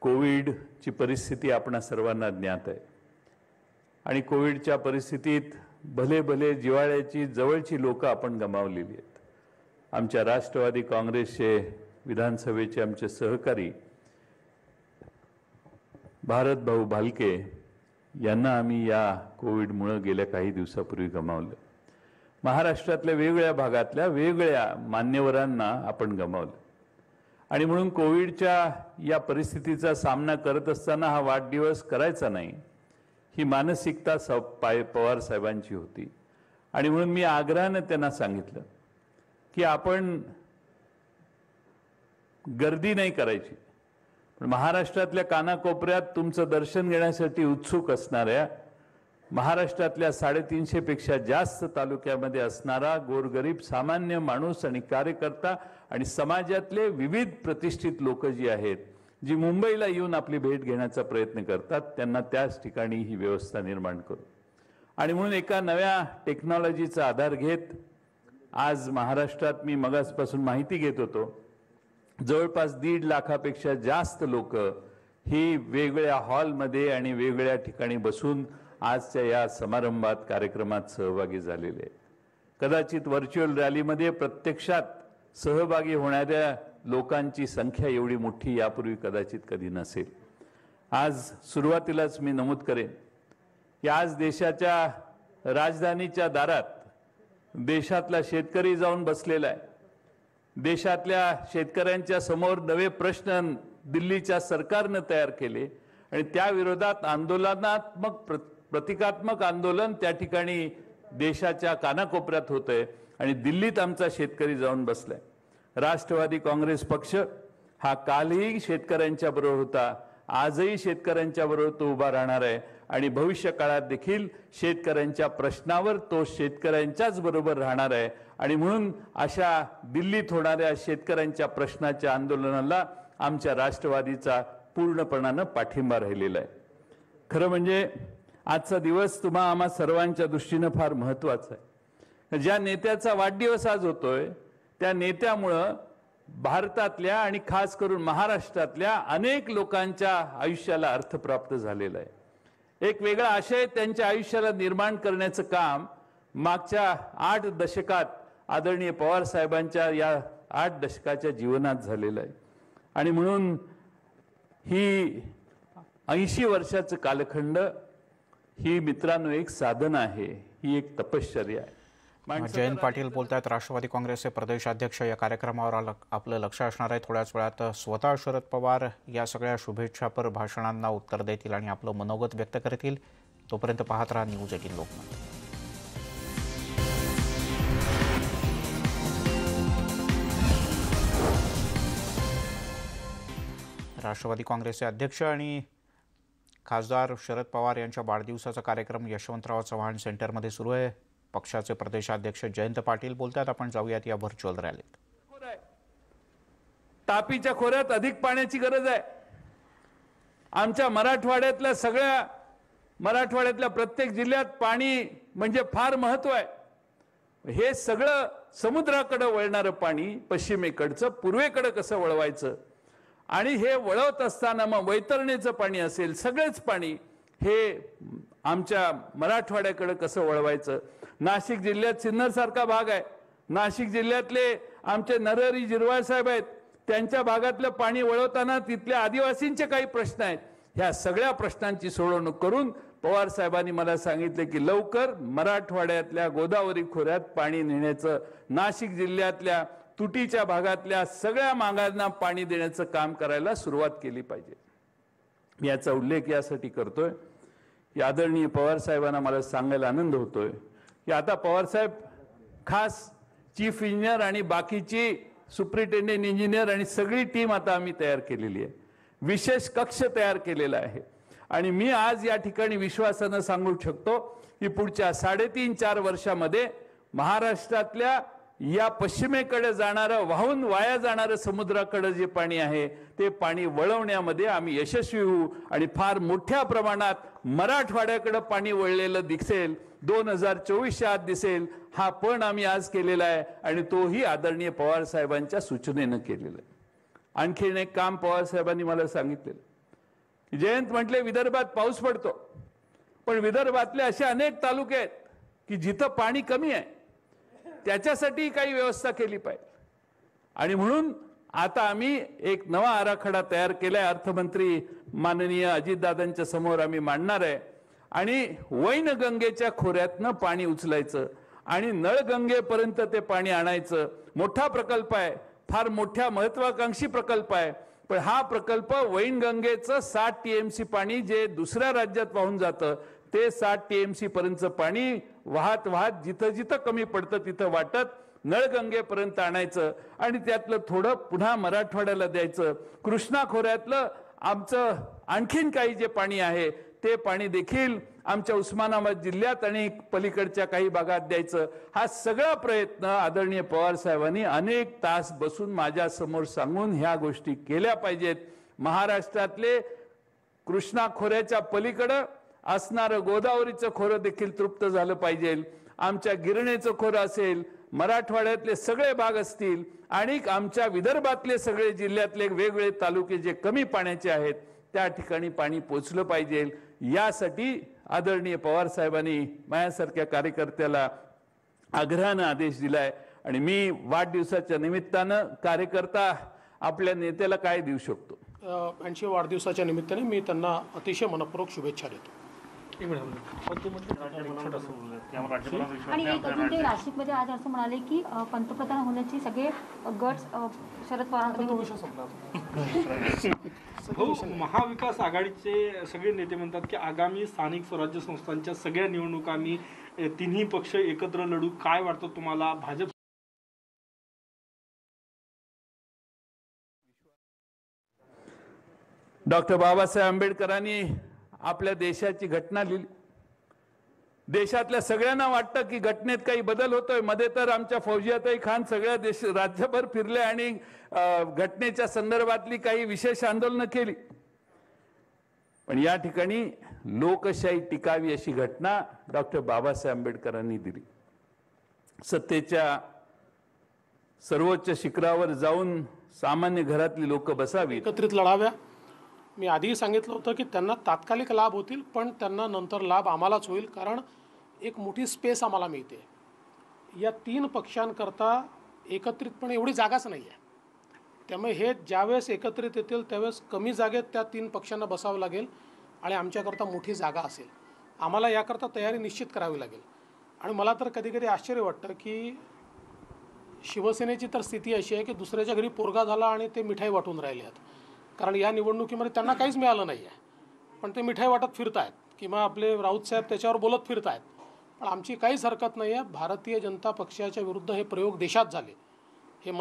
कोविडची परिस्थिती आपणा सर्वांना ज्ञात आहे आणि कोविडच्या परिस्थितीत भले भले जिव्हाळ्याची जवळची लोक आपण गमावलेली आहेत. आमच्या राष्ट्रवादी काँग्रेसचे विधानसभेचे आमचे सहकारी भारत भाऊ भालके यांना आम्ही या कोविडमुळे गेल्या काही दिवसापूर्वी गमावलं. महाराष्ट्रातल्या वेगवेगळ्या भागातल्या वेगवेगळ्या मान्यवरांना आपण गमावलं आणि म्हणून कोविडच्या या परिस्थितीचा सामना करत असताना हा वाढदिवस करायचा नाही ही मानसिकता पवार साहेबांची होती. आणि म्हणून मी आग्रहाने त्यांना सांगितलं की आपण गर्दी नाही करायची, पण महाराष्ट्रातल्या कानाकोपऱ्यात तुमचं दर्शन घेण्यासाठी उत्सुक असणाऱ्या, महाराष्ट्रातल्या 350 पेक्षा जास्त तालुक्यामध्ये असणारा गोरगरीब सामान्य माणूस आणि कार्यकर्ता आणि समाजातले विविध प्रतिष्ठित लोक जी आहेत, जी मुंबईला येऊन आपली भेट घेण्याचा प्रयत्न करतात, त्यांना त्याच ठिकाणी ही व्यवस्था निर्माण करू. आणि म्हणून एका नव्या टेक्नॉलॉजीचा आधार घेत आज महाराष्ट्रात मी मगासपासून माहिती घेत होतो, जवळपास 1.5 लाखापेक्षा जास्त लोक ही वेगवेगळ्या हॉलमध्ये आणि वेगवेगळ्या ठिकाणी बसून आजच्या या समारंभात कार्यक्रमात सहभागी झालेले आहे. कदाचित व्हर्च्युअल रॅलीमध्ये प्रत्यक्षात सहभागी होणाऱ्या लोकांची संख्या एवढी मोठी यापूर्वी कदाचित कधी नसेल. आज सुरुवातीलाच मी नमूद करेन की आज देशाच्या राजधानीच्या दारात देशातला शेतकरी जाऊन बसलेला आहे. देशातल्या शेतकऱ्यांच्या समोर नवे प्रश्न दिल्लीच्या सरकारनं तयार केले आणि त्या विरोधात आंदोलनात्मक प्रतिकात्मक आंदोलन त्या ठिकाणी देशाच्या कानाकोपऱ्यात होतंय आणि दिल्लीत आमचा शेतकरी जाऊन बसलाय. राष्ट्रवादी काँग्रेस पक्ष हा कालही शेतकऱ्यांच्या बरोबर होता, आजही शेतकऱ्यांच्या बरोबर तो उभा राहणार आहे आणि भविष्य काळात देखील शेतकऱ्यांच्या प्रश्नावर तो शेतकऱ्यांच्याच बरोबर राहणार आहे. आणि म्हणून अशा दिल्लीत होणाऱ्या शेतकऱ्यांच्या प्रश्नाच्या आंदोलनाला आमच्या राष्ट्रवादीचा पूर्णपणानं पाठिंबा राहिलेला आहे. खरं म्हणजे आजचा दिवस आम्हा सर्वांच्या दृष्टीनं फार महत्त्वाचा आहे. ज्या नेत्याचा वाढदिवस आज होतोय त्या नेत्यामुळं भारतातल्या आणि खास करून महाराष्ट्रातल्या अनेक लोकांच्या आयुष्याला अर्थ प्राप्त झालेला आहे. एक वेगळा आशय त्यांच्या आयुष्याला निर्माण करण्याचं काम मागच्या 8 दशकात आदरणीय पवार साहेबांच्या या 8 दशकाच्या जीवनात झालेलं आहे. आणि म्हणून ही 80 वर्षाचं कालखंड ही मित्रांनो एक साधना आहे, ही एक तपश्चर्या आहे. जयंत पाटील बोलतायत, राष्ट्रवादी काँग्रेसचे प्रदेशाध्यक्ष. या कार्यक्रमावर आपलं लक्ष असणार आहे. थोड्याच वेळात स्वतः शरद पवार या सगळ्या शुभेच्छापर भाषणांना उत्तर देतील आणि आपलं मनोगत व्यक्त करतील. तोपर्यंत पाहत राहा न्यूज 18 लोकमत. राष्ट्रवादी काँग्रेसचे अध्यक्ष आणि खासदार शरद पवार यांच्या वाढदिवसाचा कार्यक्रम यशवंतराव चव्हाण सेंटरमध्ये सुरू आहे. पक्षाचे प्रदेशाध्यक्ष जयंत पाटील बोलतात. आपण जाऊयात या व्हर्च्युअल रॅलीत. तापीच्या खोऱ्यात अधिक पाण्याची गरज आहे. आमच्या मराठवाड्यातल्या प्रत्येक जिल्ह्यात पाणी म्हणजे फार महत्व आहे. हे सगळं समुद्राकडे वळणारं पाणी पश्चिमेकडचं पूर्वेकडे कसं वळवायचं आणि हे वळवत असताना मग वैतरणीचं पाणी असेल, सगळेच पाणी हे आमच्या मराठवाड्याकडे कसं वळवायचं. नाशिक जिल्ह्यात सिन्नर सारखा भाग आहे. नाशिक जिल्ह्यातले आमचे नरहरी जिरवाळ साहेब आहेत, त्यांच्या भागातलं पाणी वळवताना तिथल्या आदिवासींचे काही प्रश्न आहेत. ह्या सगळ्या प्रश्नांची सोडवणूक करून पवार साहेबांनी मला सांगितले की लवकर मराठवाड्यातल्या गोदावरी खोऱ्यात पाणी नेण्याचं, नाशिक जिल्ह्यातल्या तुटीच्या भागातल्या सगळ्या मागांना पाणी देण्याचं काम करायला सुरुवात केली पाहिजे. मी याचा उल्लेख यासाठी करतोय की आदरणीय पवार साहेबांना मला सांगायला आनंद होतोय की आता पवार साहेब खास चीफ इंजिनियर आणि बाकीची सुप्रिटेंडेंट इंजिनियर आणि सगळी टीम आता आम्ही तयार केलेली आहे. विशेष कक्ष तयार केलेला आहे आणि मी आज या ठिकाणी विश्वासानं सांगू शकतो की पुढच्या 3.5-4 वर्षामध्ये महाराष्ट्रातल्या या पश्चिमेकडे जाणारं, वाहून वाया जाणारं समुद्राकडे जे पाणी आहे ते पाणी वळवण्यामध्ये आम्ही यशस्वी होऊ आणि फार मोठ्या प्रमाणात मराठवाड्याकडे पाणी वळलेलं दिसेल. 2024च्या आत दिसेल. हा पण आम्ही आज केलेला आहे आणि तोही आदरणीय पवार साहेबांच्या सूचनेनं केलेला आहे. आणखीन एक काम पवार साहेबांनी मला सांगितलेलं. जयंत म्हटले विदर्भात पाऊस पडतो, पण विदर्भातले असे अनेक तालुके आहेत की जिथं पाणी कमी आहे, त्याच्यासाठी काही व्यवस्था केली पाहिजे. आणि म्हणून आता आम्ही एक नवा आराखडा तयार केलाय. अर्थमंत्री माननीय अजितदादांच्या समोर आम्ही मांडणार आहे आणि वैनगंगेच्या खोऱ्यातनं पाणी उचलायचं आणि नळगंगेपर्यंत ते पाणी आणायचं. मोठा प्रकल्प आहे, फार मोठ्या महत्वाकांक्षी प्रकल्प आहे. पण हा प्रकल्प वैनगंगेचं 60 TMC पाणी जे दुसऱ्या राज्यात वाहून जातं ते 60 TMC पर्यंतचं पाणी वाहत वाहत जिथं जिथं कमी पडतं तिथं वाटत नळगंगेपर्यंत आणायचं आणि त्यातलं थोडं पुन्हा मराठवाड्याला द्यायचं. कृष्णा खोऱ्यातलं आमचं आणखीन काही जे पाणी आहे ते पाणी देखील आमच्या उस्मानाबाद जिल्ह्यात आणि पलीकडच्या काही भागात द्यायचं. हा सगळा प्रयत्न आदरणीय पवार साहेबांनी अनेक तास बसून माझ्या समोर सांगून ह्या गोष्टी केल्या पाहिजेत. महाराष्ट्रातले कृष्णा खोऱ्याच्या पलीकडं असणारं गोदावरीचं खोरं देखील तृप्त झालं पाहिजे. आमच्या गिरणेचं खोरं असेल, मराठवाड्यातले सगळे भाग असतील आणि आमच्या विदर्भातले सगळे जिल्ह्यातले वेगवेगळे तालुके जे कमी पाण्याचे आहेत त्या ठिकाणी पाणी पोचलं पाहिजे. यासाठी आदरणीय पवार साहेबांनी माझ्यासारख्या कार्यकर्त्याला आग्रहानं आदेश दिलाय आणि मी वाढदिवसाच्या निमित्तानं कार्यकर्ता आपल्या नेत्याला काय देऊ शकतो? 80 वाढदिवसाच्या निमित्ताने मी त्यांना अतिशय मनपूर्वक शुभेच्छा देतो. आणि एक अजून ते नाशिकमध्ये आज असं म्हणाले की पंतप्रधान होण्याची सगळे गट शरद पवारांकडे. महाविकास आघाडीचे सगळे नेते म्हणतात की आगामी स्थानिक स्वराज्य संस्थांच्या सगळ्या निवडणुका आम्ही तिन्ही पक्ष एकत्र लढू. काय वाटतं तुम्हाला? भाजप डॉक्टर बाबासाहेब आंबेडकरांनी आपल्या देशाची घटना लिहिली. देशातल्या सगळ्यांना वाटतं की घटनेत काही बदल होतोय. मध्ये तर आमच्या फौजियाताई खान सगळ्या राज्यभर फिरले आणि घटनेच्या संदर्भातली काही विशेष आंदोलनं केली. पण या ठिकाणी लोकशाही टिकावी अशी घटना डॉक्टर बाबासाहेब आंबेडकरांनी दिली. सत्तेच्या सर्वोच्च शिखरावर जाऊन सामान्य घरातली लोक बसावी, एकत्रित लढाव्या. मी आधीही सांगितलं होतं की त्यांना तात्कालिक लाभ होतील, पण त्यांना नंतर लाभ आम्हालाच होईल, कारण एक मोठी स्पेस आम्हाला मिळते. या 3 पक्षांकरता एकत्रितपणे एवढी जागाच नाही आहे. त्यामुळे हे ज्यावेळेस एकत्रित येतील त्यावेळेस कमी जागेत त्या 3 पक्षांना बसावं लागेल आणि आमच्याकरता मोठी जागा असेल. आम्हाला याकरता तयारी निश्चित करावी लागेल. आणि मला तर कधी कधी आश्चर्य वाटतं की शिवसेनेची तर स्थिती अशी आहे की दुसऱ्याच्या घरी पोरगा झाला आणि ते मिठाई वाटून राहिले आहेत. कारण या निवडणुकीमध्ये त्यांना काहीच मिळालं नाही आहे, पण ते मिठाई वाटत फिरत आहेत किंवा आपले राऊत साहेब त्याच्यावर बोलत फिरत आहेत. पण आमची काहीच हरकत नाही आहे. भारतीय जनता पक्षाच्या विरुद्ध हे प्रयोग देशात झाले. हे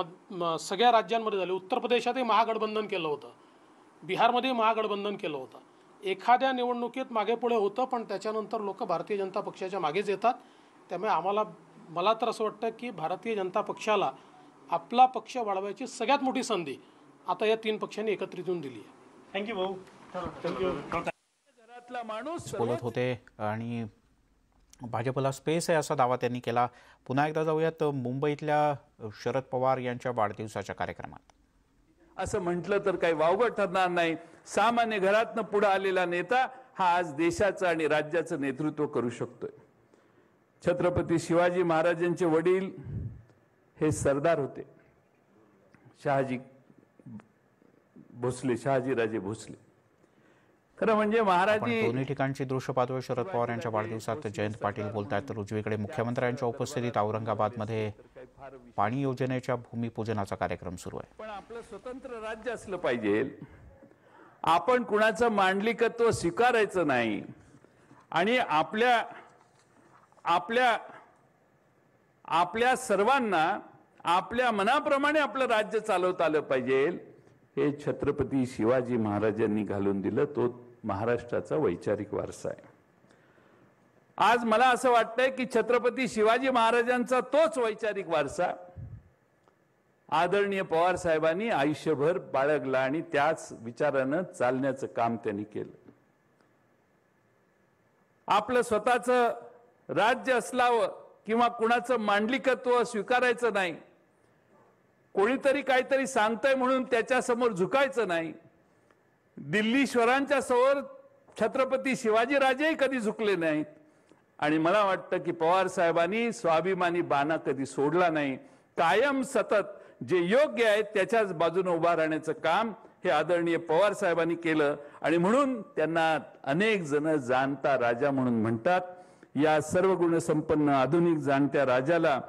सगळ्या राज्यांमध्ये झाले. उत्तर प्रदेशातही महागठबंधन केलं होतं, बिहारमध्ये महागठबंधन केलं होतं. एखाद्या निवडणुकीत मागे पुढे होतं, पण त्याच्यानंतर लोक भारतीय जनता पक्षाच्या मागेच येतात. त्यामुळे मला तर असं वाटतं की भारतीय जनता पक्षाला आपला पक्ष वाढवायची सगळ्यात मोठी संधी आता या 3 पक्षांनी एकत्रित येऊन दिली आहे. थँक्यू भाऊ. घरातला माणूस बोलत होते आणि भाजपला स्पेस आहे असा दावा त्यांनी केला. पुन्हा एकदा जाऊयात मुंबईतल्या शरद पवार यांच्या वाढदिवसाच्या कार्यक्रमात. असं म्हटलं तर काही वावगं ठरणार नाही. सामान्य घरातनं पुढे आलेला नेता हा आज देशाचं आणि राज्याचं नेतृत्व करू शकतोय. छत्रपती शिवाजी महाराजांचे वडील हे सरदार होते, शहाजीराजे भोसले. खरं म्हणजे महाराजी दोन्ही ठिकाणची दृश्य पाहतोय. शरद पवार यांच्या वाढदिवसात जयंत पाटील बोलतात, तर उजवीकडे मुख्यमंत्र्यांच्या उपस्थितीत औरंगाबादमध्ये पाणी योजनेच्या भूमिपूजनाचा कार्यक्रम सुरू आहे. पण आपलं स्वतंत्र राज्य असलं पाहिजे. आपण कुणाचं मांडलिकत्व स्वीकारायचं नाही आणि आपल्या सर्वांना आपल्या मनाप्रमाणे आपलं राज्य चालवता आलं पाहिजे. हे छत्रपती शिवाजी महाराजांनी घालून दिलं. तो महाराष्ट्राचा वैचारिक वारसा आहे. आज मला असं वाटतंय की छत्रपती शिवाजी महाराजांचा तोच वैचारिक वारसा आदरणीय पवार साहेबांनी आयुष्यभर बाळगला आणि त्याच विचारानं चालण्याचं काम त्यांनी केलं. आपलं स्वतःचं राज्य असलावं किंवा कुणाचं मांडलिकत्व स्वीकारायचं नाही. कोणीतरी काहीतरी सांगतंय म्हणून त्याच्या समोर झुकायचं नाही. दिल्लीश्वरांच्या समोर छत्रपती शिवाजीराजेही कधी झुकले नाहीत. आणि मला वाटतं की पवार साहेबांनी स्वाभिमानी बाणा कधी सोडला नाही. कायम सतत जे योग्य आहे त्याच्याच बाजूने उभा राहण्याचं काम हे आदरणीय पवार साहेबांनी केलं. आणि म्हणून त्यांना अनेक जण जाणता राजा म्हणून म्हणतात. या सर्व गुणसंपन्न आधुनिक जाणत्या राजाला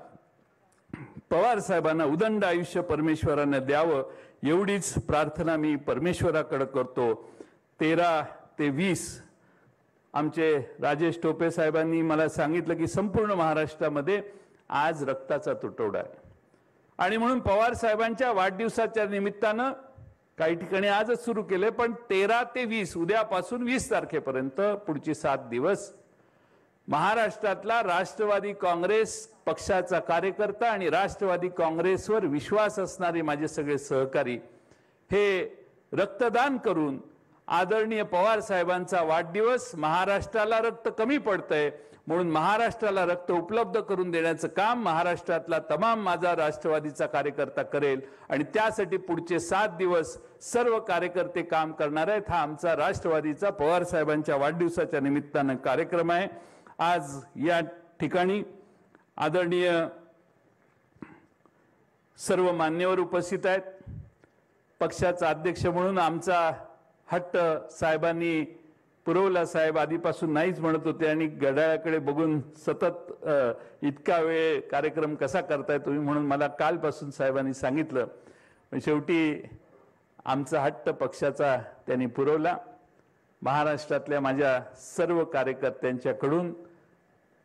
पवार साहेबांना उदंड आयुष्य परमेश्वरानं द्यावं एवढीच प्रार्थना मी परमेश्वराकडे करतो. 13 ते 20 आमचे राजेश टोपे साहेबांनी मला सांगितलं की संपूर्ण महाराष्ट्रामध्ये आज रक्ताचा तुटवडा आहे आणि म्हणून पवार साहेबांच्या वाढदिवसाच्या निमित्तानं काही ठिकाणी आजच सुरू केले. पण 13 ते 20 उद्यापासून 20 तारखेपर्यंत पुढची 7 दिवस महाराष्ट्रातला राष्ट्रवादी काँग्रेस पक्षाचा कार्यकर्ता आणि राष्ट्रवादी काँग्रेसवर विश्वास असणारे माझे सगळे सहकारी हे रक्तदान करून आदरणीय पवार साहेबांचा वाढदिवस महाराष्ट्राला रक्त कमी पडतंय म्हणून महाराष्ट्राला रक्त उपलब्ध करून देण्याचं काम महाराष्ट्रातला तमाम माझा राष्ट्रवादीचा कार्यकर्ता करेल आणि त्यासाठी पुढचे 7 दिवस सर्व कार्यकर्ते काम करणार आहेत. हा आमचा राष्ट्रवादीचा पवार साहेबांच्या वाढदिवसाच्या निमित्तानं कार्यक्रम आहे. आज या ठिकाणी आदरणीय सर्व मान्यवर उपस्थित आहेत. पक्षाचा अध्यक्ष म्हणून आमचा हट्ट साहेबांनी पुरवला. साहेब आधीपासून नाहीच म्हणत होते आणि घड्याळाकडे बघून सतत इतका वेळ कार्यक्रम कसा करताय तुम्ही म्हणून मला कालपासून साहेबांनी सांगितलं. पण शेवटी आमचा हट्ट पक्षाचा त्यांनी पुरवला. महाराष्ट्रातल्या माझ्या सर्व कार्यकर्त्यांच्याकडून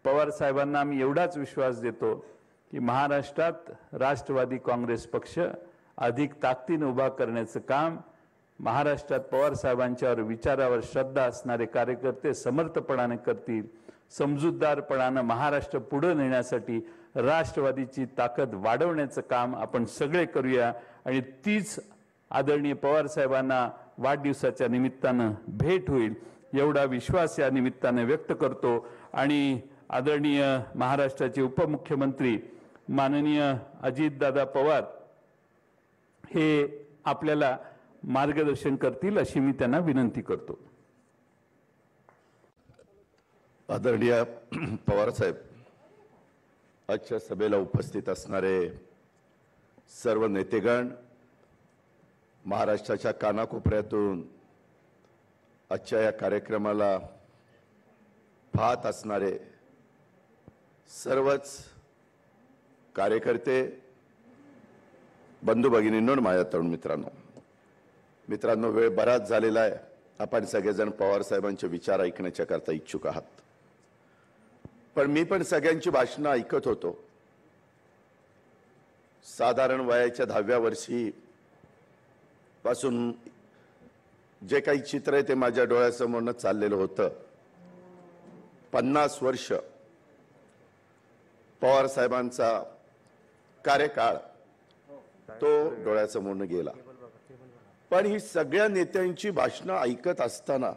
पवार साहेबांना मी एवढाच विश्वास देतो की महाराष्ट्रात राष्ट्रवादी काँग्रेस पक्ष अधिक ताकदीने उभा करण्याचं काम महाराष्ट्रात पवार साहेबांच्यावर विचारावर श्रद्धा असणारे कार्यकर्ते समर्थपणाने करतील. समजूतदारपणानं महाराष्ट्र पुढे नेण्यासाठी राष्ट्रवादीची ताकद वाढवण्याचं काम आपण सगळे करूया आणि तीच आदरणीय पवार साहेबांना वाढदिवसाच्या निमित्तानं भेट होईल एवढा विश्वास या निमित्ताने व्यक्त करतो. आणि आदरणीय महाराष्ट्राचे उपमुख्यमंत्री माननीय अजितदादा पवार हे आपल्याला मार्गदर्शन करतील अशी मी त्यांना विनंती करतो. आदरणीय पवार साहेब, आजच्या सभेला उपस्थित असणारे सर्व नेतेगण, महाराष्ट्राच्या कानाकोपऱ्यातून आजच्या या कार्यक्रमाला पाहत असणारे सर्वच कार्यकर्ते, बंधू भगिनींनो, माझ्या तरुण मित्रांनो, वेळ बराच झालेला आहे. आपण सगळेजण पवार साहेबांचे विचार ऐकण्याच्या करता इच्छुक आहात. पण मी पण सगळ्यांची भाषणं ऐकत होतो. साधारण वयाच्या 10व्या वर्षी पासून जे काही चित्र आहे ते माझ्या डोळ्यासमोरनं चाललेलं होतं. 50 वर्ष पवार साहेबांचा कार्यकाळ तो डोळ्यासमोरनं गेला. पण ही सगळ्या नेत्यांची भाषणं ऐकत असताना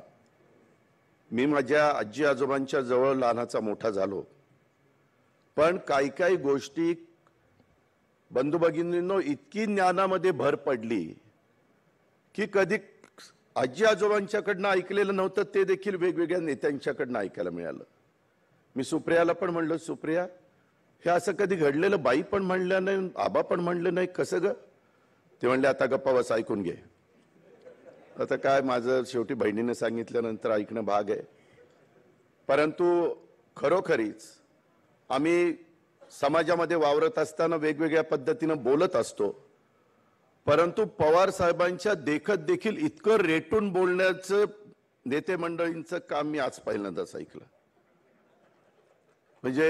मी माझ्या आजी आजोबांच्या जवळ लहानाचा मोठा झालो. पण काही गोष्टी बंधू भगिनींनो इतकी ज्ञानामध्ये भर पडली की कधी आजी आजोबांच्याकडनं ऐकलेलं नव्हतं ते देखील वेगवेगळ्या नेत्यांच्याकडनं ऐकायला मिळालं. मी सुप्रियाला पण म्हणलं, सुप्रिया, हे असं कधी घडलेलं बाई पण म्हणलं नाही, आबा पण म्हणलं नाही, कसं ग? ते म्हणले, आता गप्पा बस, ऐकून घे. आता काय, माझं शेवटी बहिणीने सांगितल्यानंतर ऐकणं भाग आहे. परंतु खरोखरीच आम्ही समाजामध्ये वावरत असताना वेगवेगळ्या पद्धतीनं बोलत असतो. परंतु पवार साहेबांच्या देखत देखील इतकं रेटून बोलण्याचं नेते मंडळींचं काम मी आज पहिल्यांदाच ऐकलं. म्हणजे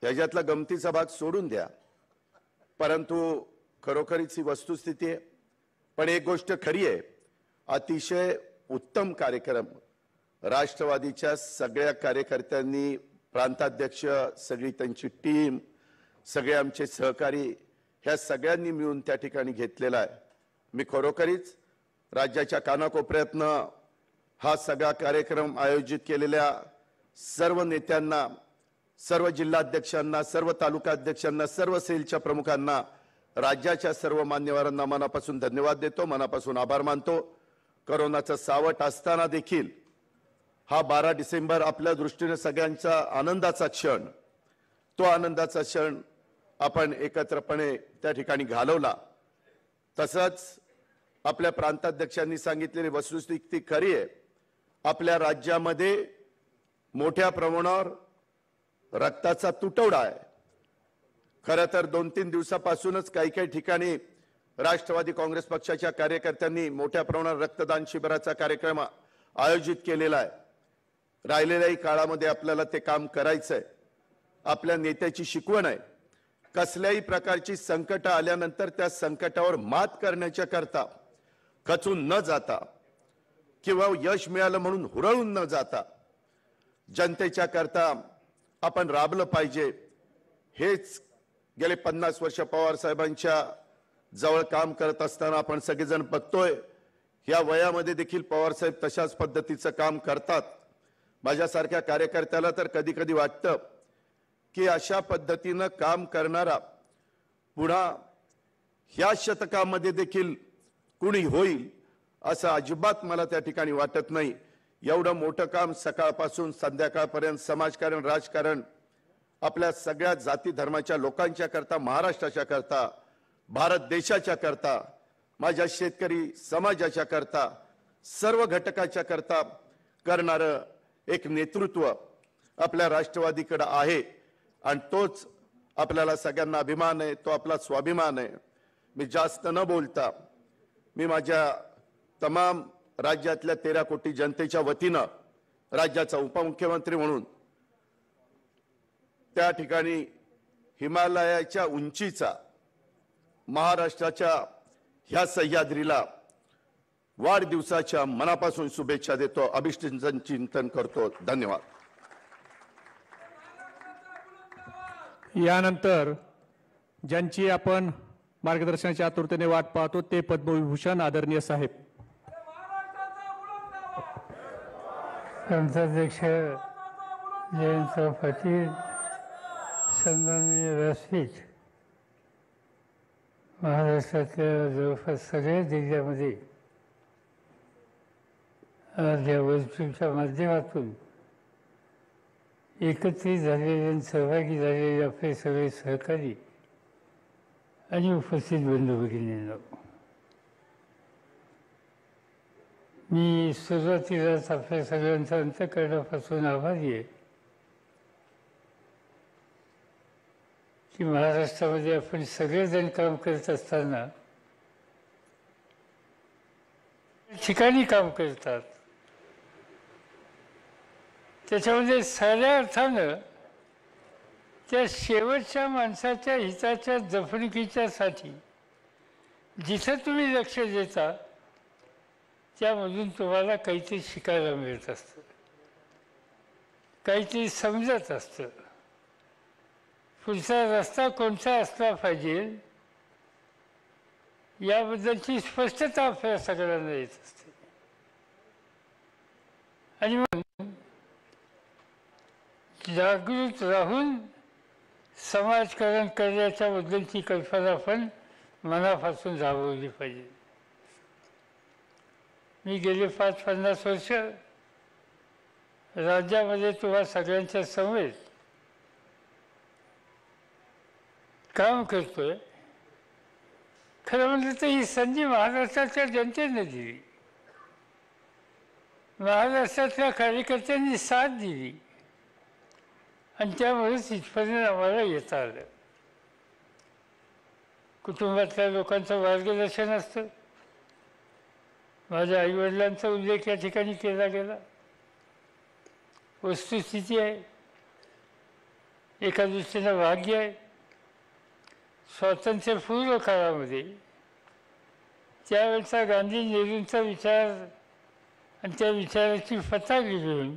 याच्यातला गमतीचा भाग सोडून द्या, परंतु खरोखरीच ही वस्तुस्थिती आहे. पण एक गोष्ट खरी आहे, अतिशय उत्तम कार्यक्रम राष्ट्रवादीच्या सगळ्या कार्यकर्त्यांनी, प्रांताध्यक्ष, सगळी त्यांची टीम, सगळे आमचे सहकारी, ह्या सगळ्यांनी मिळून त्या ठिकाणी घेतलेला आहे. मी खरोखरीच राज्याच्या कानाकोपऱ्यातनं हा सगळा कार्यक्रम आयोजित केलेल्या सर्व नेत्यांना, सर्व जिल्हाध्यक्षांना, सर्व तालुकाध्यक्षांना, सर्व सेलच्या प्रमुखांना, राज्याच्या सर्व मान्यवरांना मनापासून धन्यवाद देतो, मनापासून आभार मानतो. कोरोनाचं सावट असताना देखील हा 12 डिसेंबर आपल्या दृष्टीने सगळ्यांचा आनंदाचा क्षण, तो आनंदाचा क्षण आपण एकत्रपणे त्या ठिकाणी घालवला. तसंच आपल्या प्रांताध्यक्षांनी सांगितलेली वस्तुस्थिती खरी आहे. आपल्या राज्यामध्ये मोठ्या प्रमाणावर रक्ताचा तुटवडा आहे. खरं तर 2-3 दिवसापासूनच काही ठिकाणी राष्ट्रवादी काँग्रेस पक्षाच्या कार्यकर्त्यांनी मोठ्या प्रमाणावर रक्तदान शिबिराचा कार्यक्रम आयोजित केलेला आहे. राहिलेल्याही काळामध्ये आपल्याला ते काम करायचंय. आपल्या नेत्याची शिकवण आहे, कसल्याही प्रकारची संकट आल्यानंतर त्या संकटावर मात करण्याच्या करता खचून न जाता किंवा यश मिळालं म्हणून हुरळून न जाता जनतेच्या करता आपण राबलं पाहिजे. हेच गेले 50 वर्ष पवार साहेबांच्या जवळ काम करत असताना आपण सगळेजण बघतोय. या वयामध्ये देखील पवार साहेब तशाच पद्धतीचं काम करतात. माझ्यासारख्या कार्यकर्त्याला तर कधी कधी वाटतं की अशा पद्धतीनं काम करणारा पुन्हा ह्या शतकामध्ये देखील कुणी होईल असं अजिबात मला त्या ठिकाणी वाटत नाही. एवढं मोठं काम सकाळपासून संध्याकाळपर्यंत समाजकारण, राजकारण, आपल्या सगळ्या जाती धर्माच्या लोकांच्या करता, महाराष्ट्राच्या करता, भारत देशाच्या करता, माझ्या शेतकरी समाजाच्या करता, सर्व घटकाच्या करता करणारं एक नेतृत्व आपल्या राष्ट्रवादीकडे आहे आणि तोच आपल्याला सगळ्यांना अभिमान आहे, तो आपला स्वाभिमान आहे. मी जास्त न बोलता मी माझ्या तमाम राज्यातल्या 13 कोटी जनतेच्या वतीनं राज्याचा उपमुख्यमंत्री म्हणून त्या ठिकाणी हिमालयाच्या उंचीचा महाराष्ट्राच्या ह्या सह्याद्रीला वाढदिवसाच्या मनापासून शुभेच्छा देतो, अभिष्टचिंतन करतो. धन्यवाद. यानंतर ज्यांची आपण मार्गदर्शनाच्या आतुरतेने वाट पाहतो ते पद्मविभूषण आदरणीय साहेब. प्रांताध्यक्ष जयंत पाटील, सन्माननीय व्यासपीठ, महाराष्ट्रातल्या जवळपास सगळ्या जिल्ह्यामध्ये आज या वर्कशॉपच्या माध्यमातून एकत्रित झालेले आणि सहभागी झालेले आपले सगळे सहकारी आणि उपस्थित बंधू भगिनींनो, मी सुरुवातीलाच आपल्या सगळ्यांचा अंतःकरणापासून आभारी आहे की महाराष्ट्रामध्ये आपण सगळेजण काम करत असताना ठिकाणी काम करतात, त्याच्यामध्ये साऱ्या अर्थानं त्या शेवटच्या माणसाच्या हिताच्या जपणुकीच्यासाठी जिथं तुम्ही लक्ष देता त्यामधून तुम्हाला काहीतरी शिकायला मिळत असतं, काहीतरी समजत असतं, पुढचा रस्ता कोणता असला पाहिजे याबद्दलची स्पष्टता आपल्या सगळ्यांना येत असते. आणि मग जागृत राहून समाजकारण करण्याच्या बद्दलची कल्पना पण मनापासून राबवली पाहिजे. मी गेले 50-50 वर्ष राज्यामध्ये तुम्हा सगळ्यांच्या समवेत काम करतोय. खरं म्हटलं तर ही संधी महाराष्ट्राच्या जनतेने दिली, महाराष्ट्रातल्या कार्यकर्त्यांनी साथ दिली आणि त्यामुळेच इथपर्यंत आम्हाला येता आलं. कुटुंबातल्या लोकांचं मार्गदर्शन असतं. माझ्या आईवडिलांचा उल्लेख या ठिकाणी केला गेला. वस्तुस्थिती आहे, एका दृष्टीनं भाग्य आहे. स्वातंत्र्यपूर्व काळामध्ये त्यावेळचा गांधी नेहरूंचा विचार आणि त्या विचाराची पताका घेऊन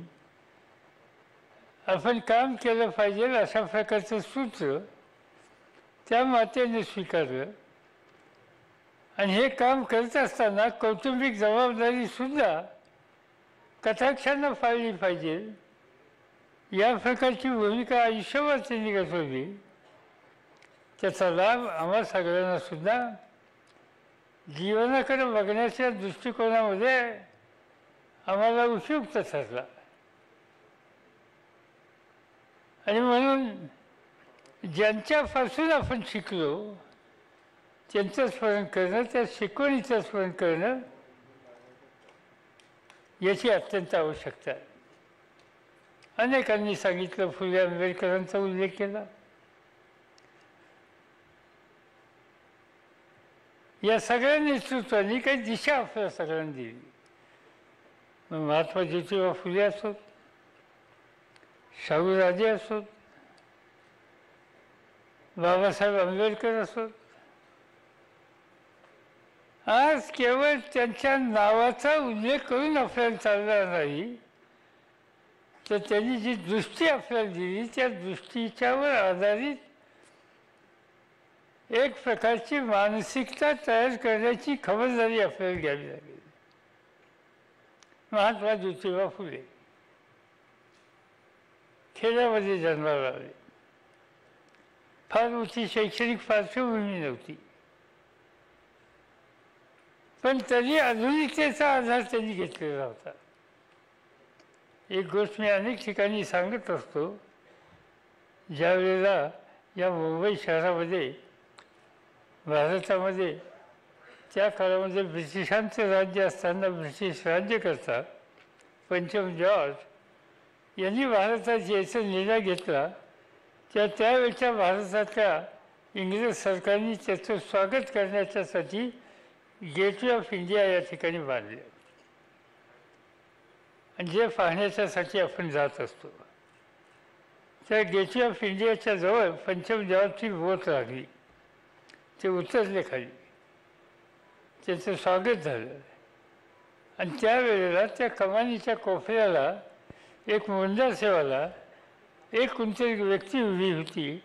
आपण काम केलं पाहिजे अशा प्रकारचं सूत्र त्या मातेने स्वीकारलं आणि हे काम करत असताना कौटुंबिक जबाबदारीसुद्धा कटाक्षानं पाळली पाहिजे या प्रकारची भूमिका आयुष्यभर त्यांनी गाजवली. त्याचा लाभ आम्हा सगळ्यांना सुद्धा जीवनाकडे बघण्याच्या दृष्टिकोनामध्ये आम्हाला उपयुक्त ठरला. आणि म्हणून ज्यांच्यापासून आपण शिकलो त्यांचं स्मरण करणं, त्या शिकवणीचं स्मरण करणं याची अत्यंत आवश्यकता आहे. अनेकांनी सांगितलं, फुले आंबेडकरांचा उल्लेख केला. या सगळ्या नेतृत्वांनी काही दिशा आपल्या सगळ्यांनी दिली. मग महात्मा ज्योतिबा फुले असोत, शाहूराजे असोत, बाबासाहेब आंबेडकर असोत, आज केवळ त्यांच्या नावाचा उल्लेख करून आपल्याला चालणार नाही, तर त्यांनी जी दृष्टी आपल्याला दिली त्या दृष्टीच्यावर आधारित एक प्रकारची मानसिकता तयार करण्याची खबरदारी आपल्याला घ्यावी लागेल. महात्मा ज्योतिबा फुले खेड्यामध्ये जन्माला आले. फार मोठी शैक्षणिक पार्श्वभूमी नव्हती, पण तरी आधुनिकतेचा आधार त्यांनी घेतलेला होता. एक गोष्ट मी अनेक ठिकाणी सांगत असतो, ज्या वेळेला या मुंबई शहरामध्ये भारतामध्ये त्या काळामध्ये ब्रिटिशांचं राज्य असताना ब्रिटिश राज्यकर्ता पंचम जॉर्ज यांनी भारतात यायचा निर्णय घेतला. त्यावेळच्या भारताच्या इंग्रज सरकारने त्याचं स्वागत करण्याच्यासाठी गेटवे ऑफ इंडिया या ठिकाणी बांधले, आणि जे पाहण्याच्यासाठी आपण जात असतो. त्या गेटवे ऑफ इंडियाच्या जवळ पंचम जॉर्जची बोट लागली. ते उतरले खाली, त्याचं स्वागत झालं, आणि त्यावेळेला त्या कमानीच्या कोपऱ्याला एक मुंजासेवाला एक कोणतरी व्यक्ती उभी होती.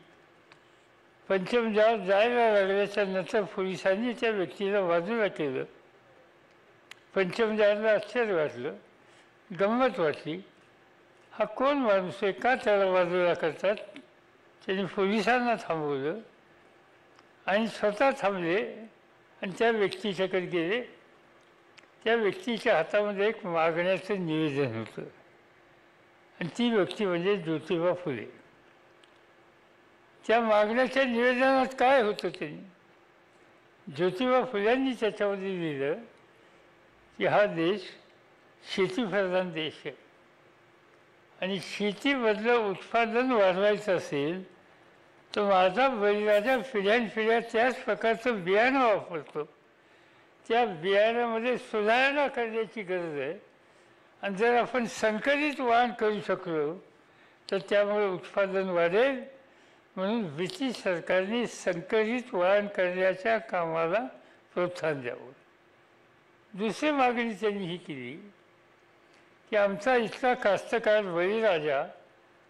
पंचम जॉर्ज जायला लागल्याच्या नंतर पोलिसांनी त्या व्यक्तीला बाजूला केलं. पंचम जॉर्जला आश्चर्य वाटलं, गंमत वाटली. हा कोण माणूस आहे, का त्याला बाजूला करतात? त्यांनी पोलिसांना थांबवलं आणि स्वतः थांबले आणि त्या व्यक्तीच्याकडे गेले. त्या व्यक्तीच्या हातामध्ये एक मागण्याचं निवेदन होतं, आणि ती व्यक्ती म्हणजे ज्योतिबा फुले. त्या मागण्याच्या निवेदनात काय होतं, त्यांनी ज्योतिबा फुल्यांनी त्याच्यामध्ये लिहिलं की हा देश शेतीप्रधान देश आहे, आणि शेतीमधलं उत्पादन वाढवायचं असेल तर माझा बळीराजा पिढ्यानपिढ्या त्याच प्रकारचं बियाणं वापरतो. त्या बियाण्यामध्ये सुधारणा करण्याची गरज आहे, आणि जर आपण संकलित वाण करू शकलो तर त्यामुळे उत्पादन वाढेल. म्हणून ब्रिटिश सरकारने संकलित वाण करण्याच्या कामाला प्रोत्साहन द्यावं. दुसरी मागणी त्यांनी ही केली की आमचा इथला कास्तकार बळीराजा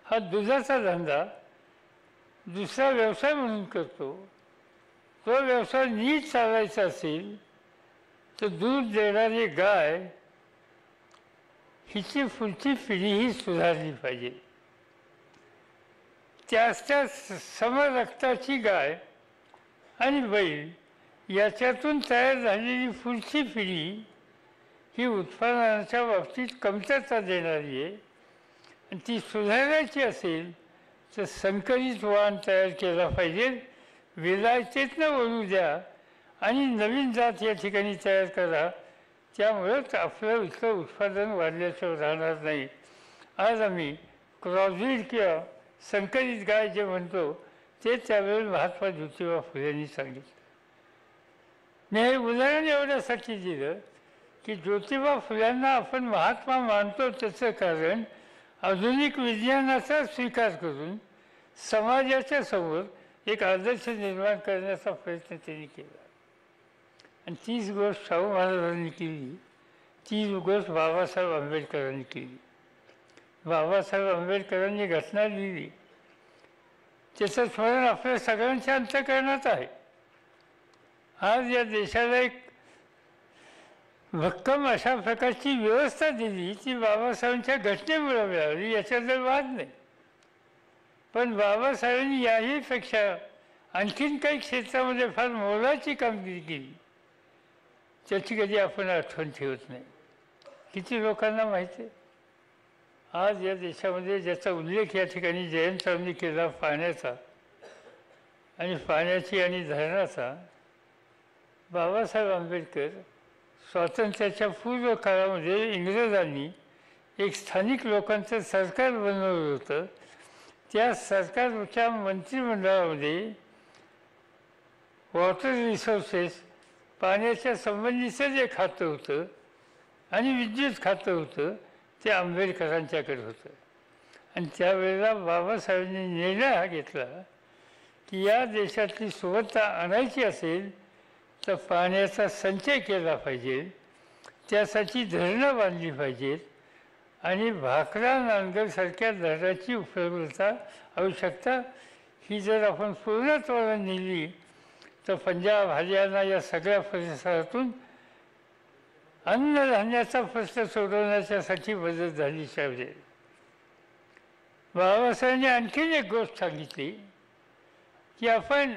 हा दुधाचा धंदा दुसरा व्यवसाय म्हणून करतो. तो व्यवसाय नीट चालायचा असेल तर दूध देणारी गाय हिची पुढची पिढीही सुधारली पाहिजे. त्या समरक्ताची गाय आणि बैल याच्यातून तयार झालेली पुढची पिढी ही उत्पादनाच्या बाबतीत कमतरता देणारी आहे, आणि ती सुधारायची असेल तर संकलित वाण तयार केला पाहिजे. विलायतेतनं वळू द्या आणि नवीन जात या ठिकाणी तयार करा, त्यामुळेच आपलं इथलं उत्पादन वाढल्याशिवाय राहणार नाही. आज आम्ही क्रॉसब्रीड किंवा संकलित गाय जे म्हणतो ते त्यावेळेस महात्मा ज्योतिबा फुले यांनी सांगितलं. मी हे उदाहरण एवढ्यासाठी दिलं की ज्योतिबा फुल्यांना आपण महात्मा मानतो त्याचं कारण आधुनिक विज्ञानाचा स्वीकार करून समाजाच्या समोर एक आदर्श निर्माण करण्याचा प्रयत्न त्यांनी केला. आणि तीच गोष्ट शाहू महाराजांनी केली, तीच गोष्ट बाबासाहेब आंबेडकरांनी केली. बाबासाहेब आंबेडकरांनी घटना लिहिली, त्याचं स्मरण आपल्या सगळ्यांच्या अंतःकरणात आहे. आज या देशाला एक भक्कम अशा प्रकारची व्यवस्था दिली ती बाबासाहेबांच्या घटनेमुळे मिळाली, याच्यात वाद नाही. पण बाबासाहेबांनी याहीपेक्षा आणखीन काही क्षेत्रामध्ये फार मोलाची कामगिरी केली, त्याची कधी आपण आठवण ठेवत नाही. किती लोकांना माहिती आहे? आज या देशामध्ये ज्याचा उल्लेख या ठिकाणी जयंतरावांनी केला पाण्याचा आणि पाण्याची आणि धरणाचा, बाबासाहेब आंबेडकर स्वातंत्र्याच्या पूर्व काळामध्ये इंग्रजांनी एक स्थानिक लोकांचं सरकार बनवलं होतं. त्या सरकारच्या मंत्रिमंडळामध्ये वॉटर रिसोर्सेस पाण्याच्या संबंधीचं जे खातं होतं आणि विद्युत खातं होतं ते आंबेडकरांच्याकडे होतं. आणि त्यावेळेला बाबासाहेबांनी निर्णय हा घेतला की या देशातली सुबत्ता आणायची असेल तर पाण्याचा संचय केला पाहिजे, त्यासाठी धरणं बांधली पाहिजेत, आणि भाकरा नांदगडसारख्या धरणाची उपलब्धता आवश्यकता ही जर आपण पूर्णत्वाला नेली तर पंजाब हरियाणा या सगळ्या परिसरातून अन्नधान्याचा प्रश्न सोडवण्याच्यासाठी मदत झाली पाहिजे. बाबासाहेबांनी आणखीन एक गोष्ट सांगितली की आपण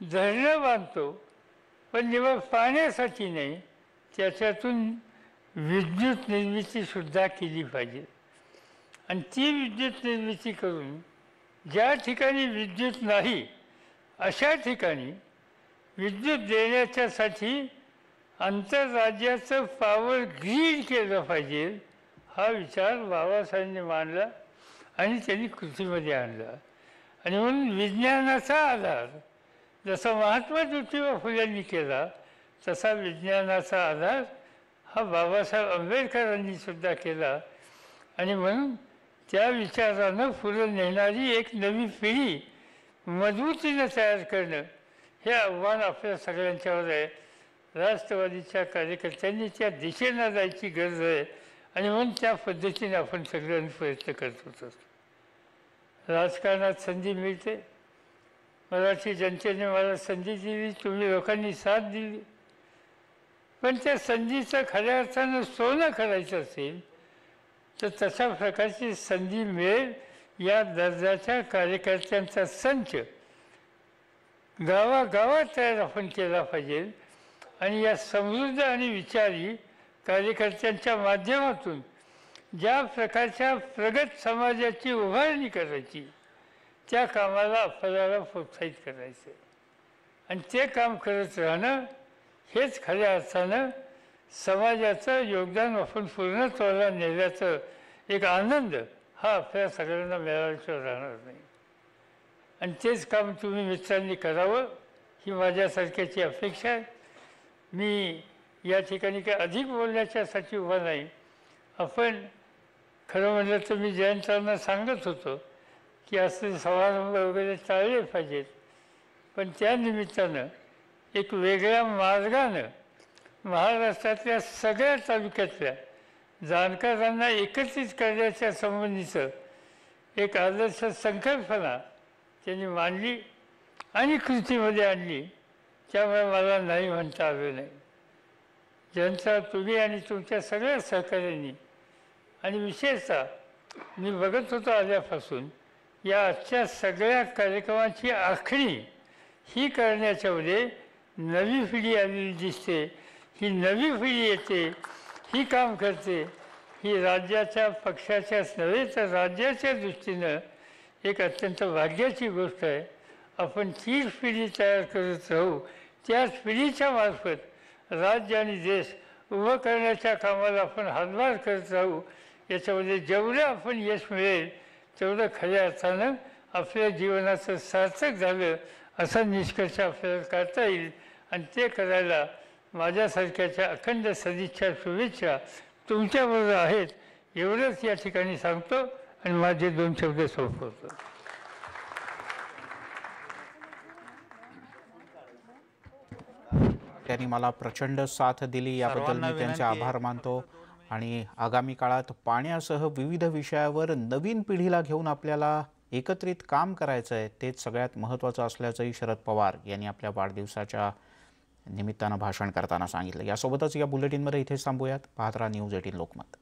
धरणं बांधतो पण जेव्हा पाण्यासाठी नाही, त्याच्यातून विद्युत निर्मितीसुद्धा केली पाहिजे. आणि ती विद्युत निर्मिती करून ज्या ठिकाणी विद्युत नाही अशा ठिकाणी विद्युत देण्याच्यासाठी आंतरराज्याचं पॉवर ग्रीड केलं पाहिजे. हा विचार बाबासाहेबांनी मांडला आणि त्यांनी कृतीमध्ये आणला. आणि म्हणून विज्ञानाचा आधार जसा महात्मा ज्योतिबा फुल्यांनी केला तसा विज्ञानाचा आधार हा बाबासाहेब आंबेडकरांनी सुद्धा केला. आणि म्हणून त्या विचारानं पुढे नेणारी एक नवी पिढी मजबूतीनं तयार करणं हे आव्हान आपल्या सगळ्यांच्यावर आहे. राष्ट्रवादीच्या कार्यकर्त्यांनी त्या दिशेनं जायची गरज आहे. आणि म्हणून त्या पद्धतीने आपण सगळ्यांनी प्रयत्न करत होतो. राजकारणात संधी मिळते. मराठी जनतेने मला संधी दिली, तुम्ही लोकांनी साथ दिली. पण त्या संधीचं खऱ्या अर्थानं सोनं करायचं असेल तर तशा प्रकारची संधी मिळेल या दर्जाच्या कार्यकर्त्यांचा संच गावागावात तयार आपण केला पाहिजे. आणि या समृद्ध आणि विचारी कार्यकर्त्यांच्या माध्यमातून ज्या प्रकारच्या प्रगत समाजाची उभारणी करायची त्या कामाला आपल्याला प्रोत्साहित करायचं. आणि ते काम करत राहणं हेच खऱ्या अर्थानं समाजाचं योगदान आपण पूर्णत्वाला नेल्याचं एक आनंद हा आपल्या सगळ्यांना मिळाल्याशिवाय राहणार नाही. आणि तेच काम तुम्ही मित्रांनी करावं ही माझ्यासारख्याची अपेक्षा आहे. मी या ठिकाणी काही अधिक बोलण्याच्यासाठी उभा नाही. आपण खरं म्हटलं तर मी जयंतांना सांगत होतो की असले समारंभ वगैरे टाळले पाहिजेत. पण त्या निमित्तानं एक वेगळ्या मार्गानं महाराष्ट्रातल्या सगळ्या तालुक्यातल्या जाणकारांना एकत्रित करण्याच्या संबंधीचं एक आदर्श संकल्पना त्यांनी मांडली आणि कृतीमध्ये आणली. त्यामुळे मला नाही म्हणता आलं नाही. ज्यांचा तुम्ही आणि तुमच्या सगळ्या सहकार्यांनी आणि विशेषतः मी बघत होतो आल्यापासून या आजच्या सगळ्या कार्यक्रमाची आखणी ही करण्याच्यामध्ये नवी पिढी आलेली दिसते. ही नवी पिढी येते, ही काम करते. ही राज्याच्या पक्षाच्याच नव्हे तर राज्याच्या दृष्टीनं एक अत्यंत भाग्याची गोष्ट आहे. आपण तीच पिढी तयार करत राहू. त्याच पिढीच्या मार्फत राज्य आणि देश उभं करण्याच्या कामाला आपण हातभार करत राहू. याच्यामध्ये जेवढं आपण यश मिळेल तेवढं खऱ्या अर्थानं आपल्या जीवनाचं सार्थक झालं असा निष्कर्ष आपल्याला काढता येईल. आणि ते करायला माझ्यासारख्याच्या अखंड सदिच्छा शुभेच्छा तुमच्याबरोबर आहेत एवढंच या ठिकाणी सांगतो आणि माझे 2 शब्द संपवतो. त्यांनी मला प्रचंड साथ दिली याबद्दल मी त्यांचे आभार मानतो. आणि आगामी काळात पाण्यासह विविध विषयावर नवीन पिढीला घेऊन आपल्याला एकत्रित काम करायचं आहे. तेच सगळ्यात महत्त्वाचं असल्याचंही शरद पवार यांनी आपल्या वाढदिवसाच्या निमित्तानं भाषण करताना सांगितलं. यासोबतच या बुलेटिनमध्ये इथेच थांबूयात. पाहत राहा न्यूज 18 लोकमत.